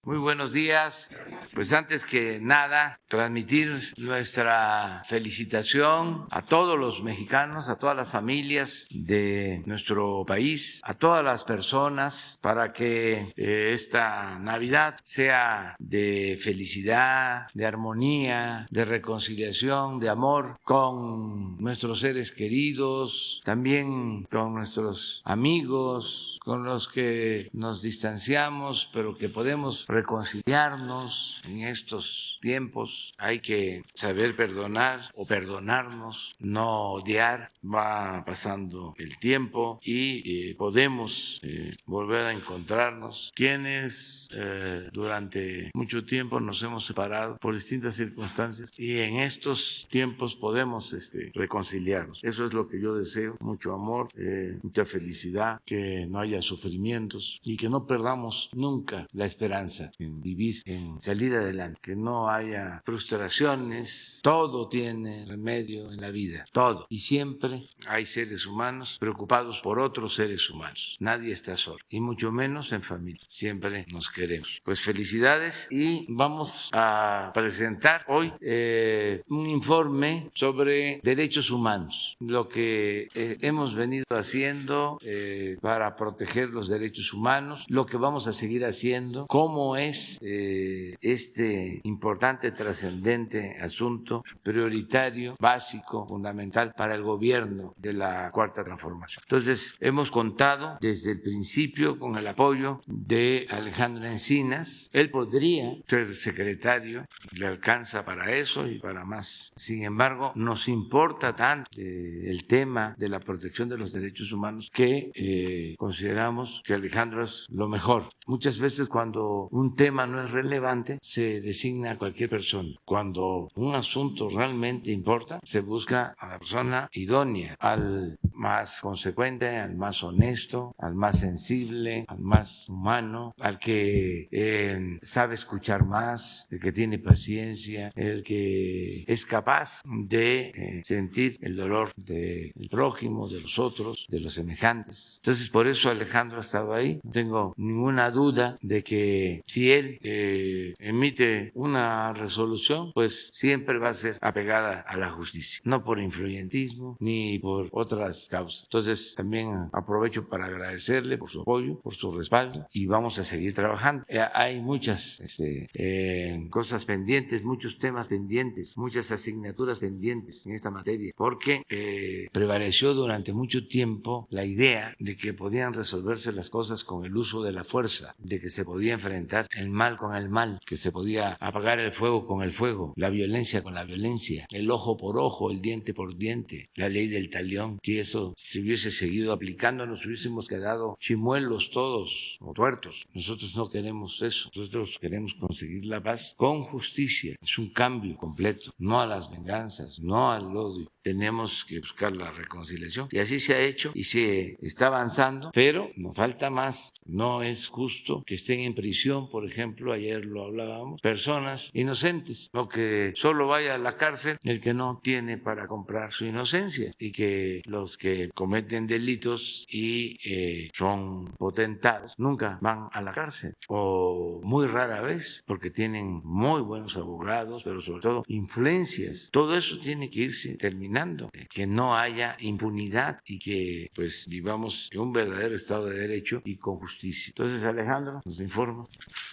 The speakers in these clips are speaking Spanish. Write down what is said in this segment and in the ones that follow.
Muy buenos días. Pues antes que nada, transmitir nuestra felicitación a todos los mexicanos, a todas las familias de nuestro país, a todas las personas, para que esta Navidad sea de felicidad, de armonía, de reconciliación, de amor con nuestros seres queridos, también con nuestros amigos, con los que nos distanciamos, pero que podemos reconciliarnos en estos tiempos. Hay que saber perdonar o perdonarnos, no odiar. Va pasando el tiempo y podemos volver a encontrarnos. Quienes durante mucho tiempo nos hemos separado por distintas circunstancias y en estos tiempos podemos reconciliarnos. Eso es lo que yo deseo, mucho amor, mucha felicidad, que no haya sufrimientos y que no perdamos nunca la esperanza en vivir, en salir adelante, que no haya frustraciones. Todo tiene remedio en la vida, todo. Y siempre hay seres humanos preocupados por otros seres humanos. Nadie está solo, y mucho menos en familia. Siempre nos queremos. Pues felicidades, y vamos a presentar hoy un informe sobre derechos humanos, lo que hemos venido haciendo para proteger los derechos humanos, lo que vamos a seguir haciendo, cómo es este importante, trascendente asunto, prioritario, básico, fundamental para el gobierno de la Cuarta Transformación. Entonces, hemos contado desde el principio con el apoyo de Alejandro Encinas. Él podría ser secretario, le alcanza para eso y para más. Sin embargo, nos importa tanto el tema de la protección de los derechos humanos que consideramos que Alejandro es lo mejor. Muchas veces cuando un tema no es relevante, se designa a cualquier persona. Cuando un asunto realmente importa, se busca a la persona idónea, al más consecuente, al más honesto, al más sensible, al más humano, al que sabe escuchar más, el que tiene paciencia, el que es capaz de sentir el dolor del prójimo, de los otros, de los semejantes. Entonces, por eso Alejandro ha estado ahí. No tengo ninguna duda de que si él emite una resolución, pues siempre va a ser apegada a la justicia, no por influyentismo ni por otras causas. Entonces, también aprovecho para agradecerle por su apoyo, por su respaldo, y vamos a seguir trabajando. Hay muchas cosas pendientes, muchos temas pendientes, muchas asignaturas pendientes en esta materia, porque prevaleció durante mucho tiempo la idea de que podían resolverse las cosas con el uso de la fuerza, de que se podía enfrentar el mal con el mal, que se podía apagar el fuego con el fuego, la violencia con la violencia, el ojo por ojo, el diente por diente, la ley del talión. Si eso se hubiese seguido aplicando, nos hubiésemos quedado chimuelos todos o tuertos. Nosotros no queremos eso. Nosotros queremos conseguir la paz con justicia. Es un cambio completo, no a las venganzas, no al odio. Tenemos que buscar la reconciliación, y así se ha hecho y se está avanzando, pero nos falta más. No es justo que estén en prisión, por ejemplo, ayer lo hablábamos, personas inocentes, o que solo vaya a la cárcel el que no tiene para comprar su inocencia, y que los que cometen delitos y son potentados nunca van a la cárcel, o muy rara vez, porque tienen muy buenos abogados, pero sobre todo influencias. Todo eso tiene que irse terminando, que no haya impunidad y que pues vivamos en un verdadero Estado de Derecho y con justicia. Entonces, Alejandro, nos informa.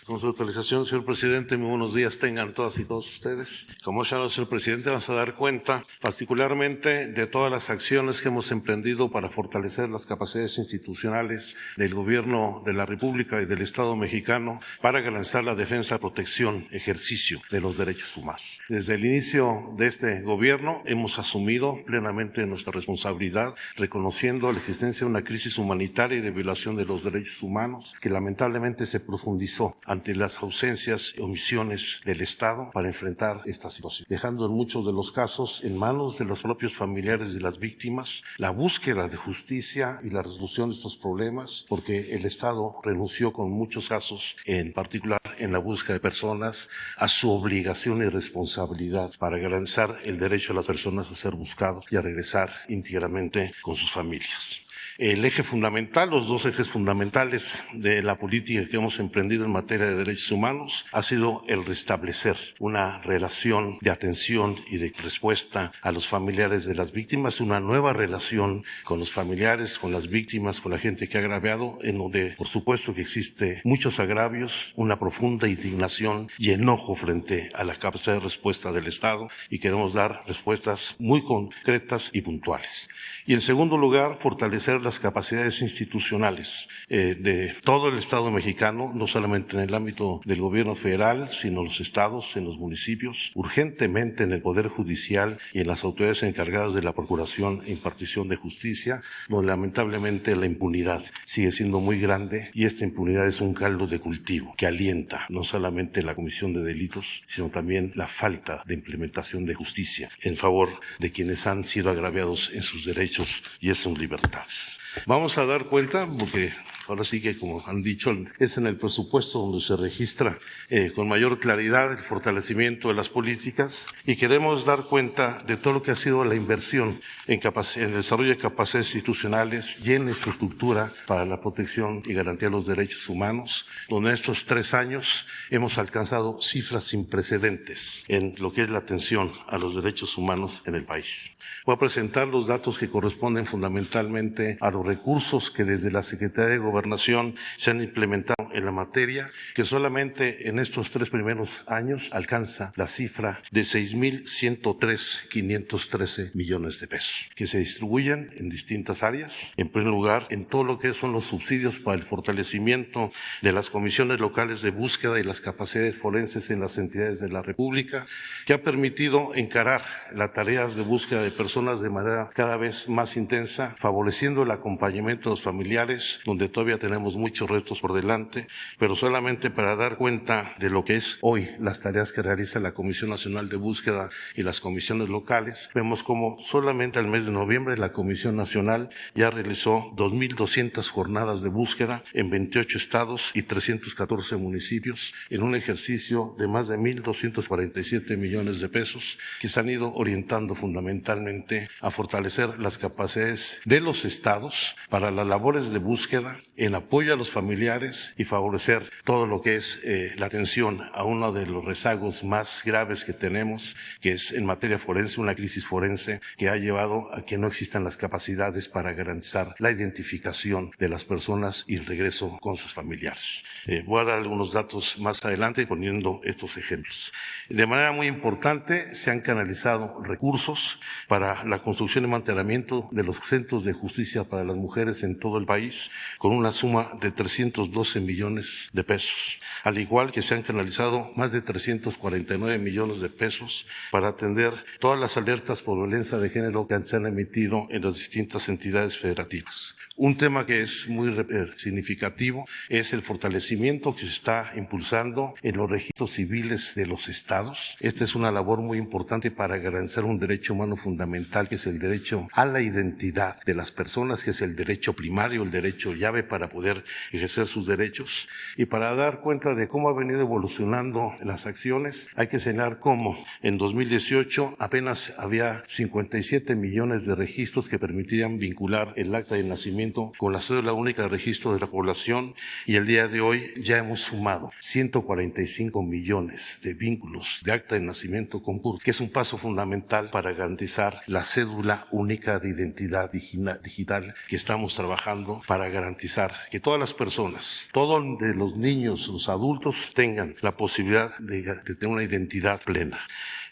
Con su autorización, señor presidente, muy buenos días tengan todas y todos ustedes. Como ya lo señor presidente, vamos a dar cuenta particularmente de todas las acciones que hemos emprendido para fortalecer las capacidades institucionales del Gobierno de la República y del Estado mexicano para garantizar la defensa, protección, ejercicio de los derechos humanos. Desde el inicio de este gobierno hemos asumido plenamente nuestra responsabilidad, reconociendo la existencia de una crisis humanitaria y de violación de los derechos humanos que lamentablemente se profundizó ante las ausencias y omisiones del Estado para enfrentar esta situación, dejando en muchos de los casos en manos de los propios familiares de las víctimas la búsqueda de justicia y la resolución de estos problemas, porque el Estado renunció con muchos casos, en particular en la búsqueda de personas, a su obligación y responsabilidad para garantizar el derecho de las personas a ser buscados y a regresar íntegramente con sus familias. El eje fundamental, los dos ejes fundamentales de la política que hemos emprendido en materia de derechos humanos ha sido el restablecer una relación de atención y de respuesta a los familiares de las víctimas, una nueva relación con los familiares, con las víctimas, con la gente que ha agraviado, en donde por supuesto que existe muchos agravios, una profunda indignación y enojo frente a la capacidad de respuesta del Estado, y queremos dar respuestas muy concretas y puntuales. Y en segundo lugar, fortalecer las capacidades institucionales de todo el Estado mexicano, no solamente en el ámbito del gobierno federal, sino en los estados, en los municipios, urgentemente en el Poder Judicial y en las autoridades encargadas de la procuración e impartición de justicia, donde lamentablemente la impunidad sigue siendo muy grande, y esta impunidad es un caldo de cultivo que alienta no solamente la comisión de delitos, sino también la falta de implementación de justicia en favor de quienes han sido agraviados en sus derechos y en sus libertades. Vamos a dar cuenta, porque ahora sí que, como han dicho, es en el presupuesto donde se registra con mayor claridad el fortalecimiento de las políticas, y queremos dar cuenta de todo lo que ha sido la inversión en el desarrollo de capacidades institucionales y en infraestructura para la protección y garantía de los derechos humanos, donde en estos 3 años hemos alcanzado cifras sin precedentes en lo que es la atención a los derechos humanos en el país. Voy a presentar los datos que corresponden fundamentalmente a los recursos que desde la Secretaría de Gobernación se han implementado en la materia, que solamente en estos 3 primeros años alcanza la cifra de 6,103,513 millones de pesos, que se distribuyen en distintas áreas. En primer lugar, en todo lo que son los subsidios para el fortalecimiento de las comisiones locales de búsqueda y las capacidades forenses en las entidades de la República, que ha permitido encarar las tareas de búsqueda de personas de manera cada vez más intensa, favoreciendo el acompañamiento de los familiares, donde todavía tenemos muchos retos por delante, pero solamente para dar cuenta de lo que es hoy las tareas que realiza la Comisión Nacional de Búsqueda y las comisiones locales, vemos como solamente al mes de noviembre la Comisión Nacional ya realizó 2,200 jornadas de búsqueda en 28 estados y 314 municipios, en un ejercicio de más de 1,247 millones de pesos, que se han ido orientando fundamentalmente a fortalecer las capacidades de los estados para las labores de búsqueda, en apoyo a los familiares y favorecer todo lo que es la atención a uno de los rezagos más graves que tenemos, que es en materia forense, una crisis forense que ha llevado a que no existan las capacidades para garantizar la identificación de las personas y el regreso con sus familiares. Voy a dar algunos datos más adelante poniendo estos ejemplos. De manera muy importante, se han canalizado recursos para la construcción y mantenimiento de los centros de justicia para las mujeres en todo el país, con una suma de 312 millones de pesos, al igual que se han canalizado más de 349 millones de pesos para atender todas las alertas por violencia de género que se han emitido en las distintas entidades federativas. Un tema que es muy significativo es el fortalecimiento que se está impulsando en los registros civiles de los estados. Esta es una labor muy importante para garantizar un derecho humano fundamental, que es el derecho a la identidad de las personas, que es el derecho primario, el derecho llave para poder ejercer sus derechos. Y para dar cuenta de cómo ha venido evolucionando las acciones, hay que señalar cómo en 2018 apenas había 57 millones de registros que permitirían vincular el acta de nacimiento con la cédula única de registro de la población, y el día de hoy ya hemos sumado 145 millones de vínculos de acta de nacimiento con CURP, que es un paso fundamental para garantizar la cédula única de identidad digital que estamos trabajando para garantizar que todas las personas, todos de los niños, los adultos, tengan la posibilidad de tener una identidad plena.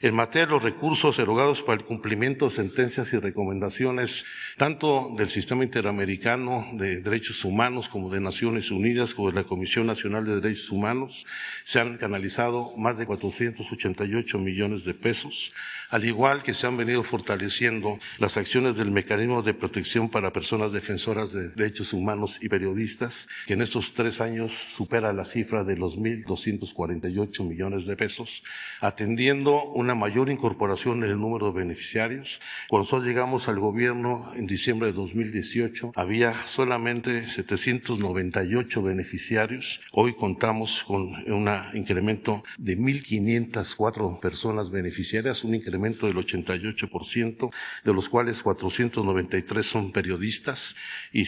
En materia de los recursos erogados para el cumplimiento de sentencias y recomendaciones, tanto del Sistema Interamericano de Derechos Humanos como de Naciones Unidas, como de la Comisión Nacional de Derechos Humanos, se han canalizado más de 488 millones de pesos, al igual que se han venido fortaleciendo las acciones del Mecanismo de Protección para Personas Defensoras de Derechos Humanos y Periodistas, que en estos 3 años supera la cifra de los 1,248 millones de pesos, atendiendo una una mayor incorporación en el número de beneficiarios. Cuando nosotros llegamos al gobierno en diciembre de 2018, había solamente 798 beneficiarios. Hoy contamos con un incremento de 1,504 personas beneficiarias, un incremento del 88%, de los cuales 493 son periodistas y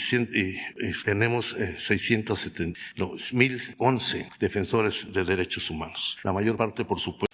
tenemos 1,011 defensores de derechos humanos. La mayor parte, por supuesto,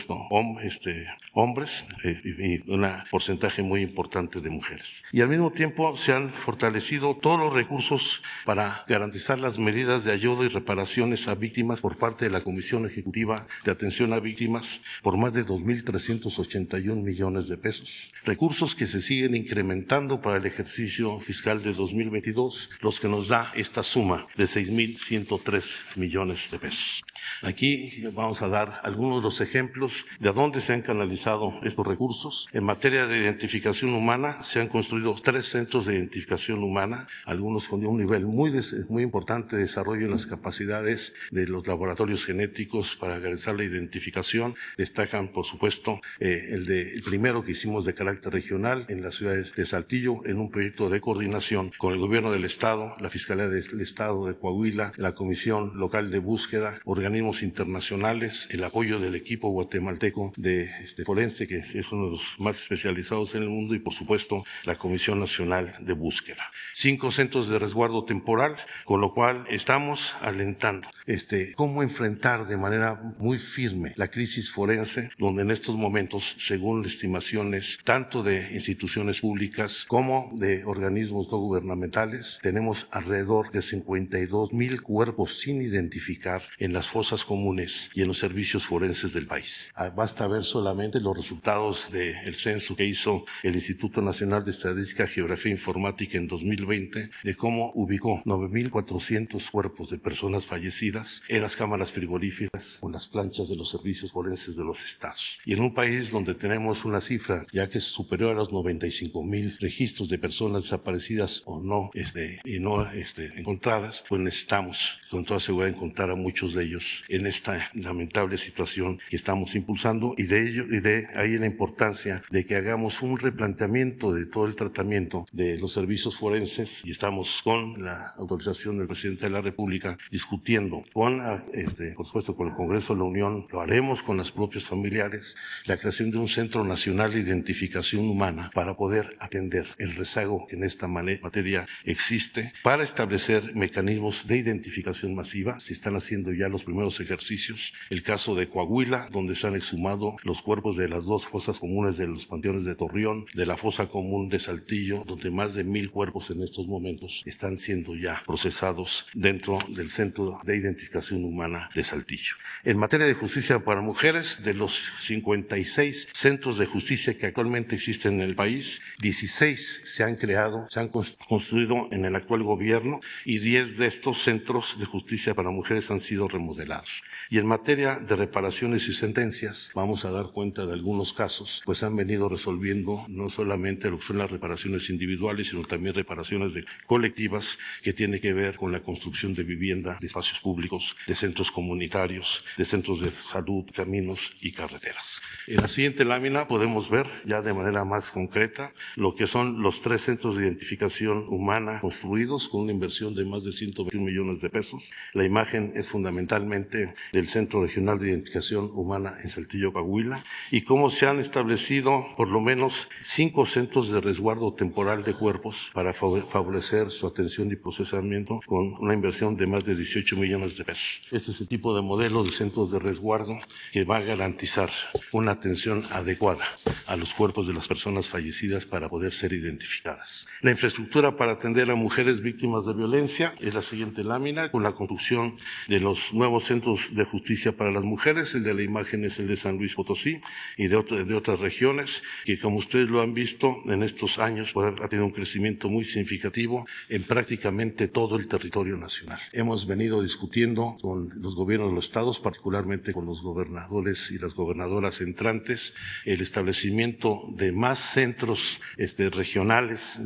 hombres y un porcentaje muy importante de mujeres. Y al mismo tiempo se han fortalecido todos los recursos para garantizar las medidas de ayuda y reparaciones a víctimas por parte de la Comisión Ejecutiva de Atención a Víctimas por más de 2,381 millones de pesos. Recursos que se siguen incrementando para el ejercicio fiscal de 2022, los que nos da esta suma de 6,103 millones de pesos. Aquí vamos a dar algunos de los ejemplos de a dónde se han canalizado estos recursos. En materia de identificación humana, se han construido 3 centros de identificación humana, algunos con un nivel muy importante de desarrollo en las capacidades de los laboratorios genéticos para realizar la identificación. Destacan, por supuesto, el primero que hicimos de carácter regional en la ciudad de Saltillo, en un proyecto de coordinación con el gobierno del Estado, la Fiscalía del Estado de Coahuila, la Comisión Local de Búsqueda, organismos internacionales, el apoyo del equipo guatemalteco de forense, que es uno de los más especializados en el mundo, y por supuesto la Comisión Nacional de Búsqueda. 5 centros de resguardo temporal, con lo cual estamos alentando cómo enfrentar de manera muy firme la crisis forense, donde en estos momentos, según estimaciones tanto de instituciones públicas como de organismos no gubernamentales, tenemos alrededor de 52,000 cuerpos sin identificar en las fosas comunes y en los servicios forenses del país. Basta ver solamente los resultados del censo que hizo el Instituto Nacional de Estadística, Geografía e Informática en 2020, de cómo ubicó 9,400 cuerpos de personas fallecidas en las cámaras frigoríficas o en las planchas de los servicios forenses de los estados. Y en un país donde tenemos una cifra ya que es superior a los 95,000 registros de personas desaparecidas o no, encontradas, pues necesitamos con toda seguridad encontrar a muchos de ellos en esta lamentable situación que estamos impulsando, y de ahí la importancia de que hagamos un replanteamiento de todo el tratamiento de los servicios forenses, y estamos con la autorización del presidente de la República discutiendo con, por supuesto, con el Congreso de la Unión, lo haremos con los propios familiares, la creación de un Centro Nacional de Identificación Humana para poder atender el rezago que en esta materia existe, para establecer mecanismos de identificación masiva. Se están haciendo ya los primeros ejercicios. El caso de Coahuila, donde se han exhumado los cuerpos de las 2 fosas comunes de los panteones de Torreón, de la fosa común de Saltillo, donde más de 1,000 cuerpos en estos momentos están siendo ya procesados dentro del Centro de Identificación Humana de Saltillo. En materia de justicia para mujeres, de los 56 centros de justicia que actualmente existen en el país, 16 se han construido en el actual gobierno, y 10 de estos centros de justicia para mujeres han sido remodelados. Y en materia de reparaciones y sentencias, vamos a dar cuenta de algunos casos, pues han venido resolviendo no solamente lo que son las reparaciones individuales, sino también reparaciones colectivas que tiene que ver con la construcción de vivienda, de espacios públicos, de centros comunitarios, de centros de salud, caminos y carreteras. En la siguiente lámina podemos ver ya de manera más concreta lo que son los 3 centros de identificación humana construidos con una inversión de más de 121 millones de pesos. La imagen es fundamentalmente del Centro Regional de Identificación Humana en Saltillo, Coahuila, y cómo se han establecido por lo menos 5 centros de resguardo temporal de cuerpos para favorecer su atención y procesamiento con una inversión de más de 18 millones de pesos. Este es el tipo de modelo de centros de resguardo que va a garantizar una atención adecuada a los cuerpos de las personas fallecidas para poder ser identificadas. La infraestructura para atender a mujeres víctimas de violencia es la siguiente lámina, con la construcción de los nuevos centros de justicia para las mujeres. El de la imagen es el de San Luis Potosí y de otras regiones, que como ustedes lo han visto en estos años, ha tenido un crecimiento muy significativo en prácticamente todo el territorio nacional. Hemos venido discutiendo con los gobiernos de los estados, particularmente con los gobernadores y las gobernadoras entrantes, el establecimiento de más centros regionales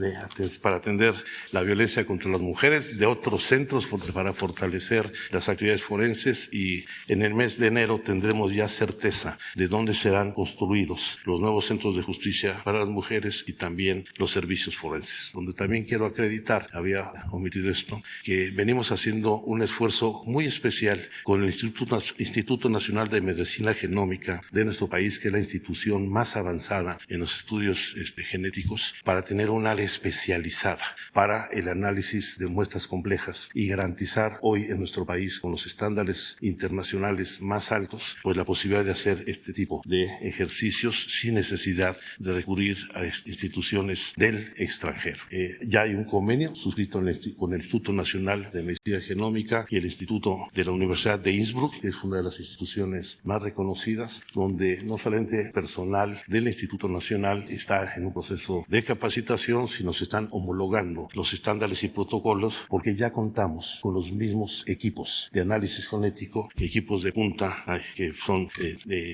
para atender la violencia contra las mujeres, de otros centros para fortalecer las actividades forenses, y en el mes de enero tendremos ya certeza de dónde se serán construidos los nuevos centros de justicia para las mujeres y también los servicios forenses, donde también quiero acreditar, había omitido esto, que venimos haciendo un esfuerzo muy especial con el Instituto Nacional de Medicina Genómica de nuestro país, que es la institución más avanzada en los estudios genéticos, para tener un área especializada para el análisis de muestras complejas y garantizar hoy en nuestro país, con los estándares internacionales más altos, pues la posibilidad de hacer este tipo de ejercicios sin necesidad de recurrir a instituciones del extranjero. Ya hay un convenio suscrito con el Instituto Nacional de Medicina Genómica y el Instituto de la Universidad de Innsbruck, que es una de las instituciones más reconocidas, donde no solamente personal del Instituto Nacional está en un proceso de capacitación, sino se están homologando los estándares y protocolos, porque ya contamos con los mismos equipos de análisis genético, equipos de punta, que son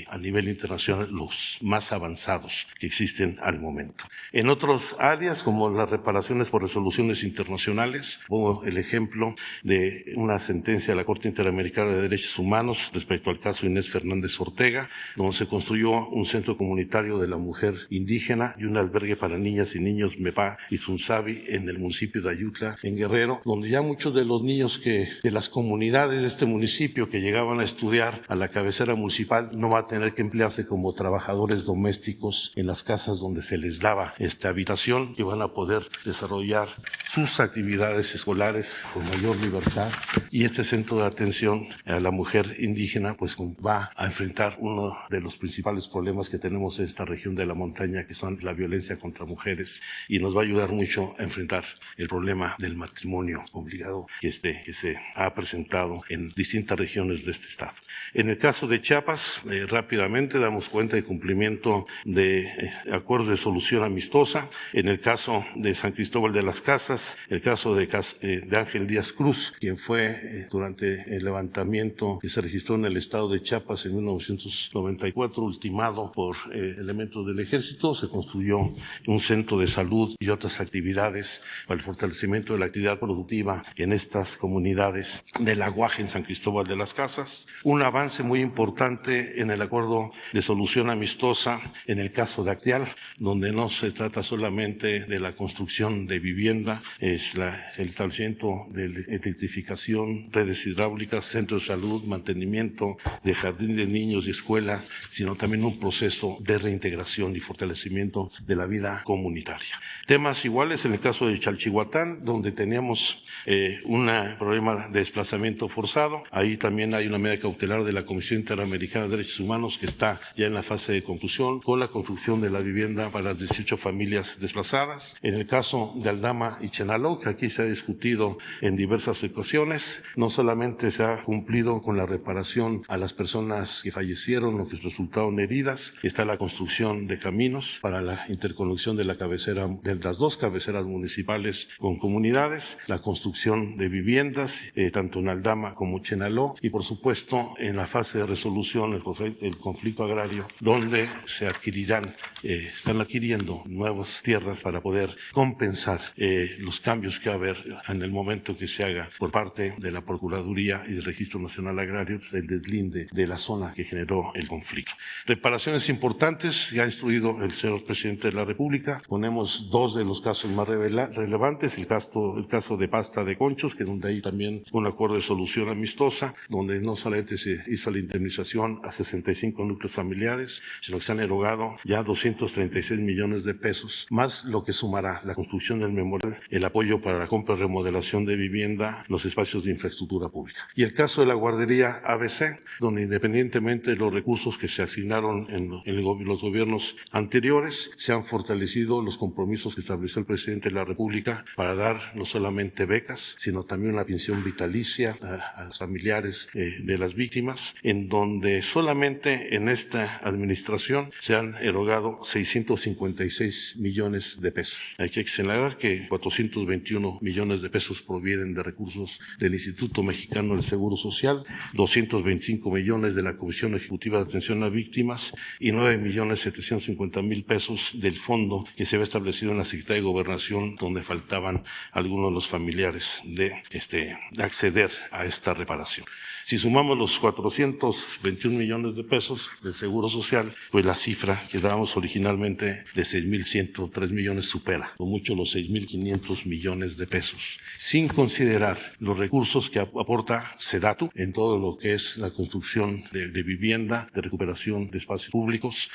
a nivel internacional los más avanzados que existen al momento. En otras áreas, como las reparaciones por resoluciones internacionales, pongo el ejemplo de una sentencia de la Corte Interamericana de Derechos Humanos respecto al caso Inés Fernández Ortega, donde se construyó un centro comunitario de la mujer indígena y un albergue para niñas y niños MEPA y Sunsabi en el municipio de Ayutla, en Guerrero, donde ya muchos de los niños de las comunidades de este municipio que llegaban a estudiar a la cabecera municipal no van a tener que emplearse como trabajadores domésticos en las casas donde se les daba esta habitación, y van a poder desarrollar sus actividades escolares con mayor libertad. Y este centro de atención a la mujer indígena pues va a enfrentar uno de los principales problemas que tenemos en esta región de la montaña, que son la violencia contra mujeres, y nos va a ayudar mucho a enfrentar el problema del matrimonio obligado que se ha presentado en distintas regiones de este estado. En el caso de Chiapas, rápidamente damos cuenta de cumplimiento de acuerdos de solución amistosa. En el caso de San Cristóbal de las Casas, el caso de Ángel Díaz Cruz, quien fue durante el levantamiento que se registró en el estado de Chiapas en 1994, ultimado por elementos del ejército, se construyó un centro de salud y otras actividades para el fortalecimiento de la actividad productiva en estas comunidades del Aguaje en San Cristóbal de las Casas. Un avance muy importante en el acuerdo de solución amistosa en el caso de Acteal, donde no se trata solamente de la construcción de vivienda, es el establecimiento de electrificación, redes hidráulicas, centros de salud, mantenimiento de jardín de niños y escuela, sino también un proceso de reintegración y fortalecimiento de la vida comunitaria. Temas iguales en el caso de Chalchihuatán, donde teníamos un problema de desplazamiento forzado. Ahí también hay una medida cautelar de la Comisión Interamericana de Derechos Humanos que está ya en la fase de conclusión, con la construcción de la vivienda para las 18 familias desplazadas. En el caso de Aldama y Chenaló, que aquí se ha discutido en diversas ocasiones, no solamente se ha cumplido con la reparación a las personas que fallecieron o que resultaron heridas, está la construcción de caminos para la interconexión de las dos cabeceras municipales con comunidades, la construcción de viviendas, tanto en Aldama como Chenaló, y por supuesto en la fase de resolución el conflicto agrario, donde se están adquiriendo nuevas tierras para poder compensar los cambios que va a haber en el momento que se haga por parte de la Procuraduría y del Registro Nacional Agrario el deslinde de la zona que generó el conflicto. Reparaciones importantes, ya ha instruido el señor presidente de la República. Ponemos dos de los casos más relevantes, el caso de Pasta de Conchos, que donde hay también un acuerdo de solución amistosa, donde no solamente se hizo la indemnización a 65 núcleos familiares, sino que se han erogado ya 236 millones de pesos, más lo que sumará la construcción del memorial, el apoyo para la compra y remodelación de vivienda, los espacios de infraestructura pública. Y el caso de la guardería ABC, donde independientemente de los recursos que se asignaron en los gobiernos anteriores, se han fortalecido los compromisos que estableció el presidente de la República para dar no solamente becas, sino también una pensión vitalicia a los familiares de las víctimas, en donde solamente en esta administración se han erogado 656 millones de pesos. Hay que señalar que 421 millones de pesos provienen de recursos del Instituto Mexicano del Seguro Social, 225 millones de la Comisión Ejecutiva de Atención a Víctimas y 9.750.000 pesos del fondo que se había establecido en la Secretaría de Gobernación, donde faltaban algunos de los familiares de acceder a esta reparación. Si sumamos los 421 millones de pesos del Seguro Social, pues la cifra que dábamos originalmente de 6.103 millones supera con mucho los 6.500 millones de pesos, sin considerar los recursos que aporta SEDATU en todo lo que es la construcción de vivienda, de recuperación de espacios públicos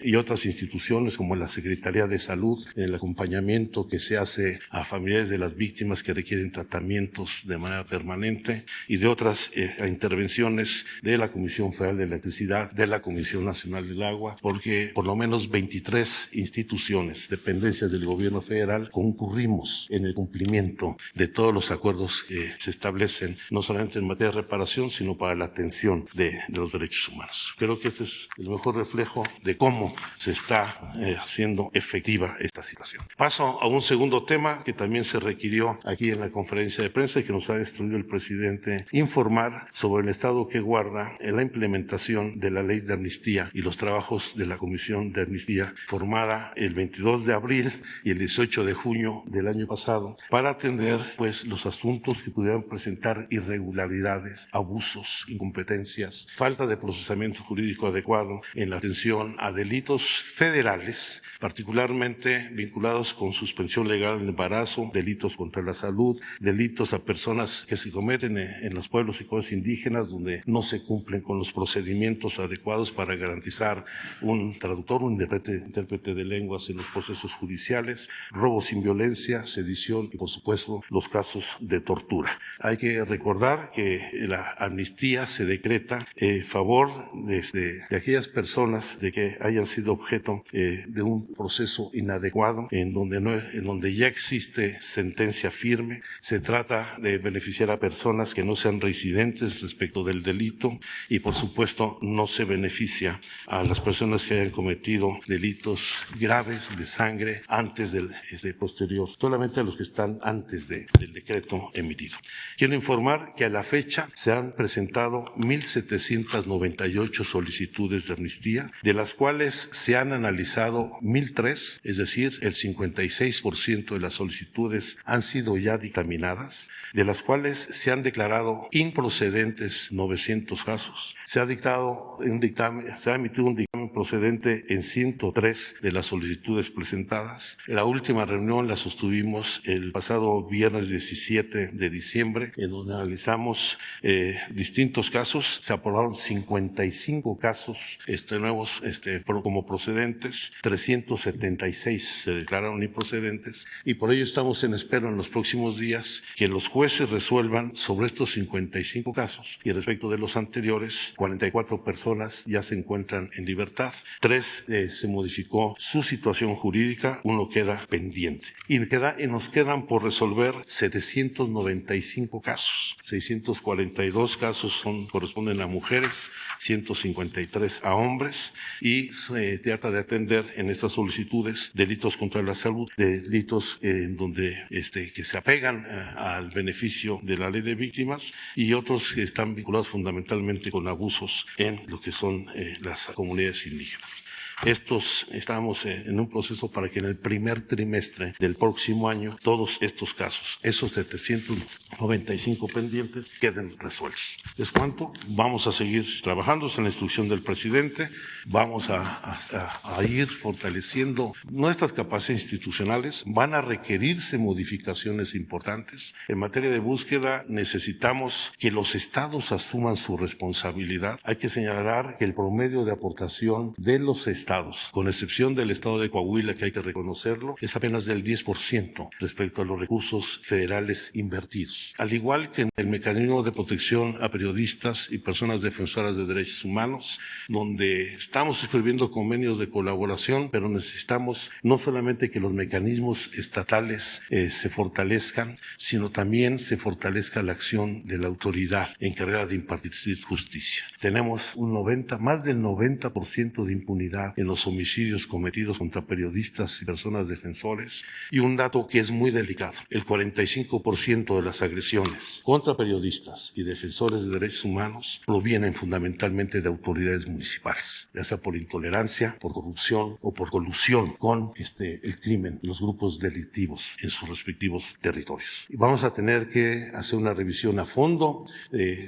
y otras instituciones como la Secretaría de Salud, el acompañamiento que se hace a familiares de las víctimas que requieren tratamientos de manera permanente y de otras intervenciones de la Comisión Federal de Electricidad, de la Comisión Nacional del Agua, porque por lo menos 23 instituciones, dependencias del gobierno federal, concurrimos en el cumplimiento de todos los acuerdos que se establecen, no solamente en materia de reparación, sino para la atención de los derechos humanos. Creo que este es el mejor reflejo de cómo se está haciendo efectiva esta situación. Paso a un segundo tema que también se requirió aquí en la conferencia de prensa y que nos ha instruido el presidente, informar sobre el estado que guarda en la implementación de la ley de amnistía y los trabajos de la Comisión de Amnistía formada el 22 de abril y el 18 de junio del año pasado para atender pues los asuntos que pudieran presentar irregularidades, abusos, incompetencias, falta de procesamiento jurídico adecuado en la atención a delitos federales, particularmente vinculados con suspensión legal del embarazo, delitos contra la salud, delitos a personas que se cometen en los pueblos y comunidades indígenas donde no se cumplen con los procedimientos adecuados para garantizar un traductor, un intérprete de lenguas en los procesos judiciales, robo sin violencia, sedición y por supuesto los casos de tortura. Hay que recordar que la amnistía se decreta en favor de aquellas personas de que hayan sido objeto de un proceso inadecuado en donde ya existe sentencia firme. Se trata de beneficiar a personas que no sean reincidentes respecto del delito y por supuesto no se beneficia a las personas que hayan cometido delitos graves de sangre antes del posterior, solamente a los que están antes del decreto emitido. Quiero informar que a la fecha se han presentado 1.798 solicitudes de amnistía, de las cuales se han analizado 1.003, es decir, el 56% de las solicitudes han sido ya dictaminadas, de las cuales se han declarado improcedentes 900 casos. Se ha emitido un dictamen procedente en 103 de las solicitudes presentadas. La última reunión la sostuvimos el pasado viernes 17 de diciembre, en donde analizamos distintos casos. Se aprobaron 55 casos nuevos como procedentes, 376 se declararon improcedentes y por ello estamos en espera en los próximos días que los jueces resuelvan sobre estos 55 casos y respecto de los anteriores, 44 personas ya se encuentran en libertad, 3 se modificó su situación jurídica, 1 queda pendiente y nos quedan por resolver 795 casos, 642 casos corresponden a mujeres, 153 a hombres y se trata de atender en estas solicitudes delitos contra la salud, delitos que se apegan al beneficio de la ley de víctimas y otros que están vinculados fundamentalmente con abusos en lo que son las comunidades indígenas. Estamos en un proceso para que en el primer trimestre del próximo año todos estos casos, esos 795 pendientes, queden resueltos. ¿Es cuánto? Vamos a seguir trabajando en la instrucción del presidente, vamos a ir fortaleciendo nuestras capacidades institucionales, van a requerirse modificaciones importantes. En materia de búsqueda necesitamos que los estados asuman su responsabilidad. Hay que señalar que el promedio de aportación de los estados, con excepción del estado de Coahuila, que hay que reconocerlo, es apenas del 10% respecto a los recursos federales invertidos. Al igual que en el mecanismo de protección a periodistas y personas defensoras de derechos humanos, donde estamos escribiendo convenios de colaboración, pero necesitamos no solamente que los mecanismos estatales se fortalezcan, sino también se fortalezca la acción de la autoridad encargada de impartir justicia. Tenemos más del 90% de impunidad en los homicidios cometidos contra periodistas y personas defensores y un dato que es muy delicado, el 45% de las agresiones contra periodistas y defensores de derechos humanos provienen fundamentalmente de autoridades municipales, ya sea por intolerancia, por corrupción o por colusión con el crimen, los grupos delictivos en sus respectivos territorios. Y vamos a tener que hacer una revisión a fondo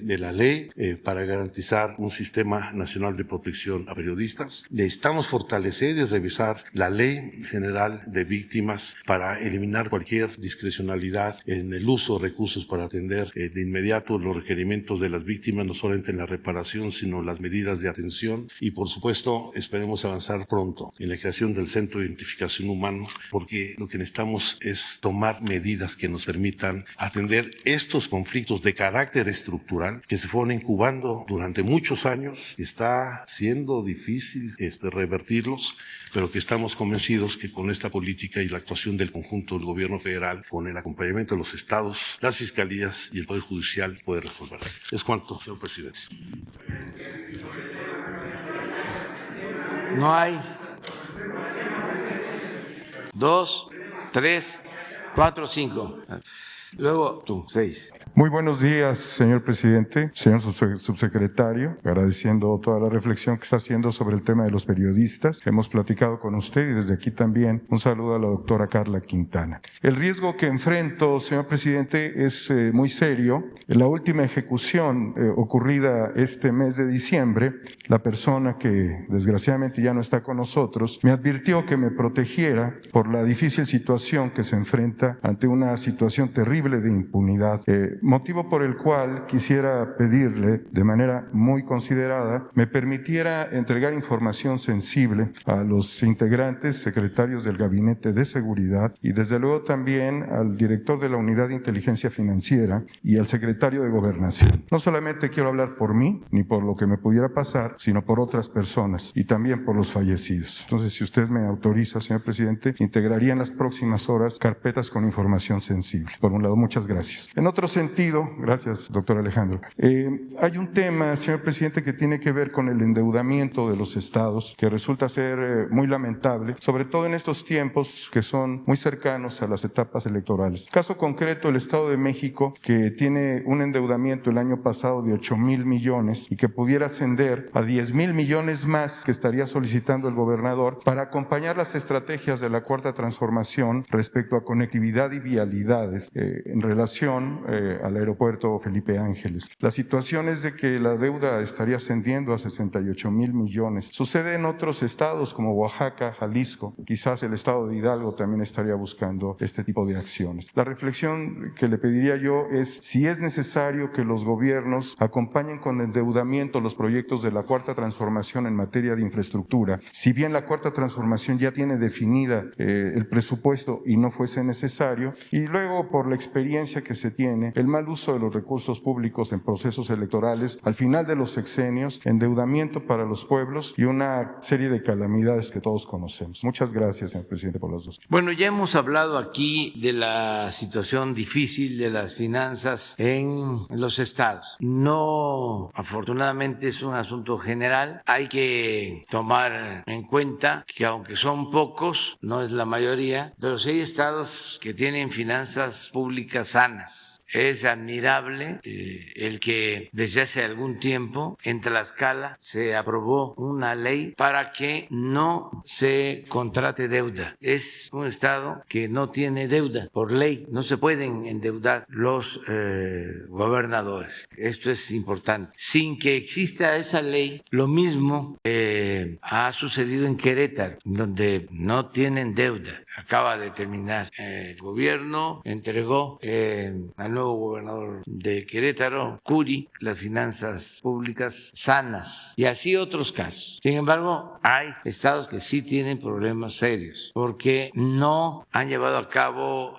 de la ley para garantizar un sistema nacional de protección a periodistas. Necesitamos fortalecer y revisar la Ley General de Víctimas para eliminar cualquier discrecionalidad en el uso de recursos para atender de inmediato los requerimientos de las víctimas, no solamente en la reparación, sino las medidas de atención. Y, por supuesto, esperemos avanzar pronto en la creación del Centro de Identificación Humana, porque lo que necesitamos es tomar medidas que nos permitan atender estos conflictos de carácter estructural que se fueron incubando durante muchos años. Está siendo difícil revertirlos, pero que estamos convencidos que con esta política y la actuación del conjunto del gobierno federal, con el acompañamiento de los estados, las fiscalías y el Poder Judicial, puede resolverse. Es cuanto, señor presidente. No hay 2, 3, 4, 5. Luego tú, 6. Muy buenos días, señor presidente, señor subsecretario, agradeciendo toda la reflexión que está haciendo sobre el tema de los periodistas. Hemos platicado con usted y desde aquí también un saludo a la doctora Carla Quintana. El riesgo que enfrento, señor presidente, es muy serio. En la última ejecución ocurrida este mes de diciembre, la persona que desgraciadamente ya no está con nosotros me advirtió que me protegiera por la difícil situación que se enfrenta ante una situación terrible de impunidad, motivo por el cual quisiera pedirle de manera muy considerada me permitiera entregar información sensible a los integrantes, secretarios del Gabinete de Seguridad y desde luego también al director de la Unidad de Inteligencia Financiera y al secretario de Gobernación. No solamente quiero hablar por mí ni por lo que me pudiera pasar, sino por otras personas y también por los fallecidos. Entonces, si usted me autoriza, señor presidente, integraría en las próximas horas carpetas con información sensible. Por un lado, muchas gracias. En otro sentido, gracias, doctor Alejandro, hay un tema, señor presidente, que tiene que ver con el endeudamiento de los estados, que resulta ser muy lamentable, sobre todo en estos tiempos que son muy cercanos a las etapas electorales. Caso concreto, el Estado de México, que tiene un endeudamiento el año pasado de 8,000 millones y que pudiera ascender a 10,000 millones más que estaría solicitando el gobernador para acompañar las estrategias de la Cuarta Transformación respecto a conectividad y vialidades en relación al aeropuerto Felipe Ángeles. La situación es de que la deuda estaría ascendiendo a 68,000 millones. Sucede en otros estados como Oaxaca, Jalisco. Quizás el estado de Hidalgo también estaría buscando este tipo de acciones. La reflexión que le pediría yo es si es necesario que los gobiernos acompañen con endeudamiento los proyectos de la Cuarta Transformación en materia de infraestructura. Si bien la Cuarta Transformación ya tiene definida el presupuesto y no fuese necesario, y luego por la experiencia que se tiene, el mal uso de los recursos públicos en procesos electorales, al final de los sexenios, endeudamiento para los pueblos y una serie de calamidades que todos conocemos. Muchas gracias, señor presidente, por las dos. Bueno, ya hemos hablado aquí de la situación difícil de las finanzas en los estados. No, afortunadamente es un asunto general. Hay que tomar en cuenta que aunque son pocos, no es la mayoría, pero sí hay estados que tienen finanzas públicas sanas. Es admirable el que desde hace algún tiempo en Tlaxcala se aprobó una ley para que no se contrate deuda. Es un estado que no tiene deuda por ley, no se pueden endeudar los gobernadores. Esto es importante. Sin que exista esa ley, lo mismo ha sucedido en Querétaro, donde no tienen deuda. Acaba de terminar el gobierno, entregó al nuevo gobernador de Querétaro, Curi, las finanzas públicas sanas y así otros casos. Sin embargo, hay estados que sí tienen problemas serios porque no han llevado a cabo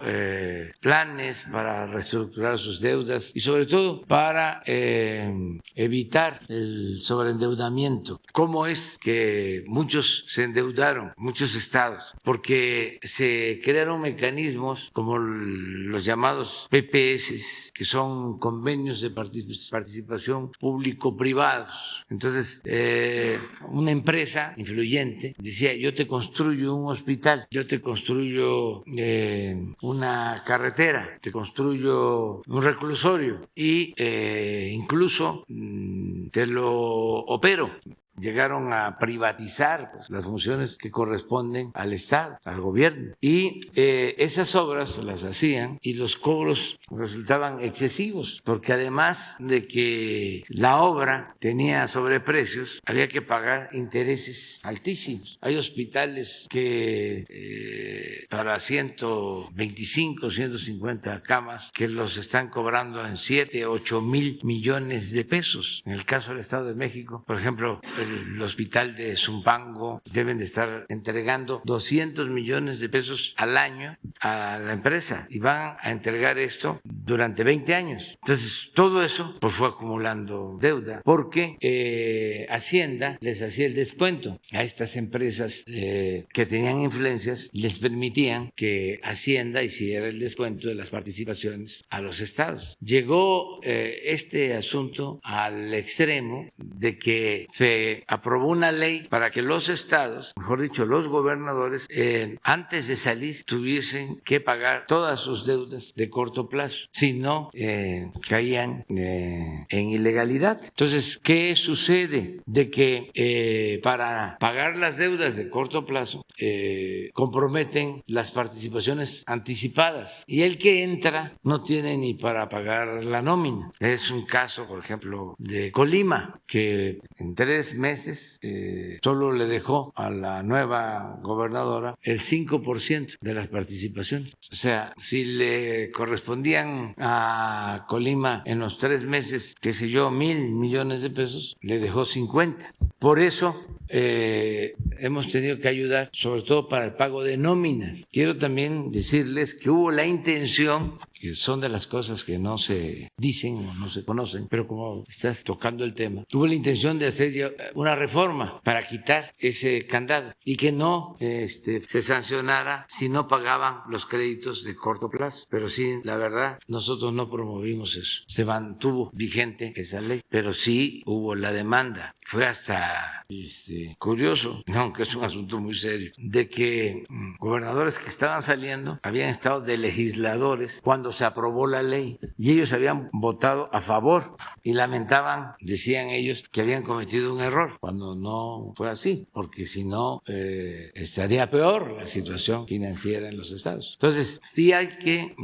planes para reestructurar sus deudas y sobre todo para evitar el sobreendeudamiento. ¿Cómo es que muchos se endeudaron, muchos estados? Porque se crearon mecanismos como los llamados PPS, que son convenios de participación público-privados. Entonces, una empresa influyente decía, yo te construyo un hospital, yo te construyo una carretera, te construyo un reclusorio y incluso te lo opero. llegaron a privatizar pues, las funciones que corresponden al Estado, al gobierno. Y esas obras las hacían y los cobros resultaban excesivos, porque además de que la obra tenía sobreprecios, había que pagar intereses altísimos. Hay hospitales que para 125, 150 camas que los están cobrando en 7, 8 mil millones de pesos. En el caso del Estado de México, por ejemplo, el hospital de Zumpango deben de estar entregando 200 millones de pesos al año a la empresa y van a entregar esto durante 20 años. Entonces, todo eso pues fue acumulando deuda porque Hacienda les hacía el descuento a estas empresas que tenían influencias, les permitían que Hacienda hiciera el descuento de las participaciones a los estados. Llegó este asunto al extremo de que se aprobó una ley para que los estados, mejor dicho, los gobernadores, antes de salir tuviesen que pagar todas sus deudas de corto plazo, si no caían en ilegalidad. Entonces, ¿qué sucede? De que para pagar las deudas de corto plazo comprometen las participaciones anticipadas y el que entra no tiene ni para pagar la nómina. Es un caso, por ejemplo, de Colima, que en 3 meses solo le dejó a la nueva gobernadora el 5% de las participaciones. O sea, si le correspondían a Colima en los 3 meses, qué sé yo, 1,000 millones de pesos, le dejó 50. Por eso hemos tenido que ayudar, sobre todo para el pago de nóminas. Quiero también decirles que hubo la intención, que son de las cosas que no se dicen o no se conocen, pero como estás tocando el tema, tuvo la intención de hacer una reforma para quitar ese candado y que no se sancionara si no pagaban los créditos de corto plazo. Pero sí, la verdad, nosotros no promovimos eso. Se mantuvo vigente esa ley, pero sí hubo la demanda. Fue hasta curioso, aunque es un asunto muy serio, de que gobernadores que estaban saliendo habían estado de legisladores cuando se aprobó la ley y ellos habían votado a favor y lamentaban, decían ellos, que habían cometido un error, cuando no fue así, porque si no estaría peor la situación financiera en los estados. Entonces, sí hay que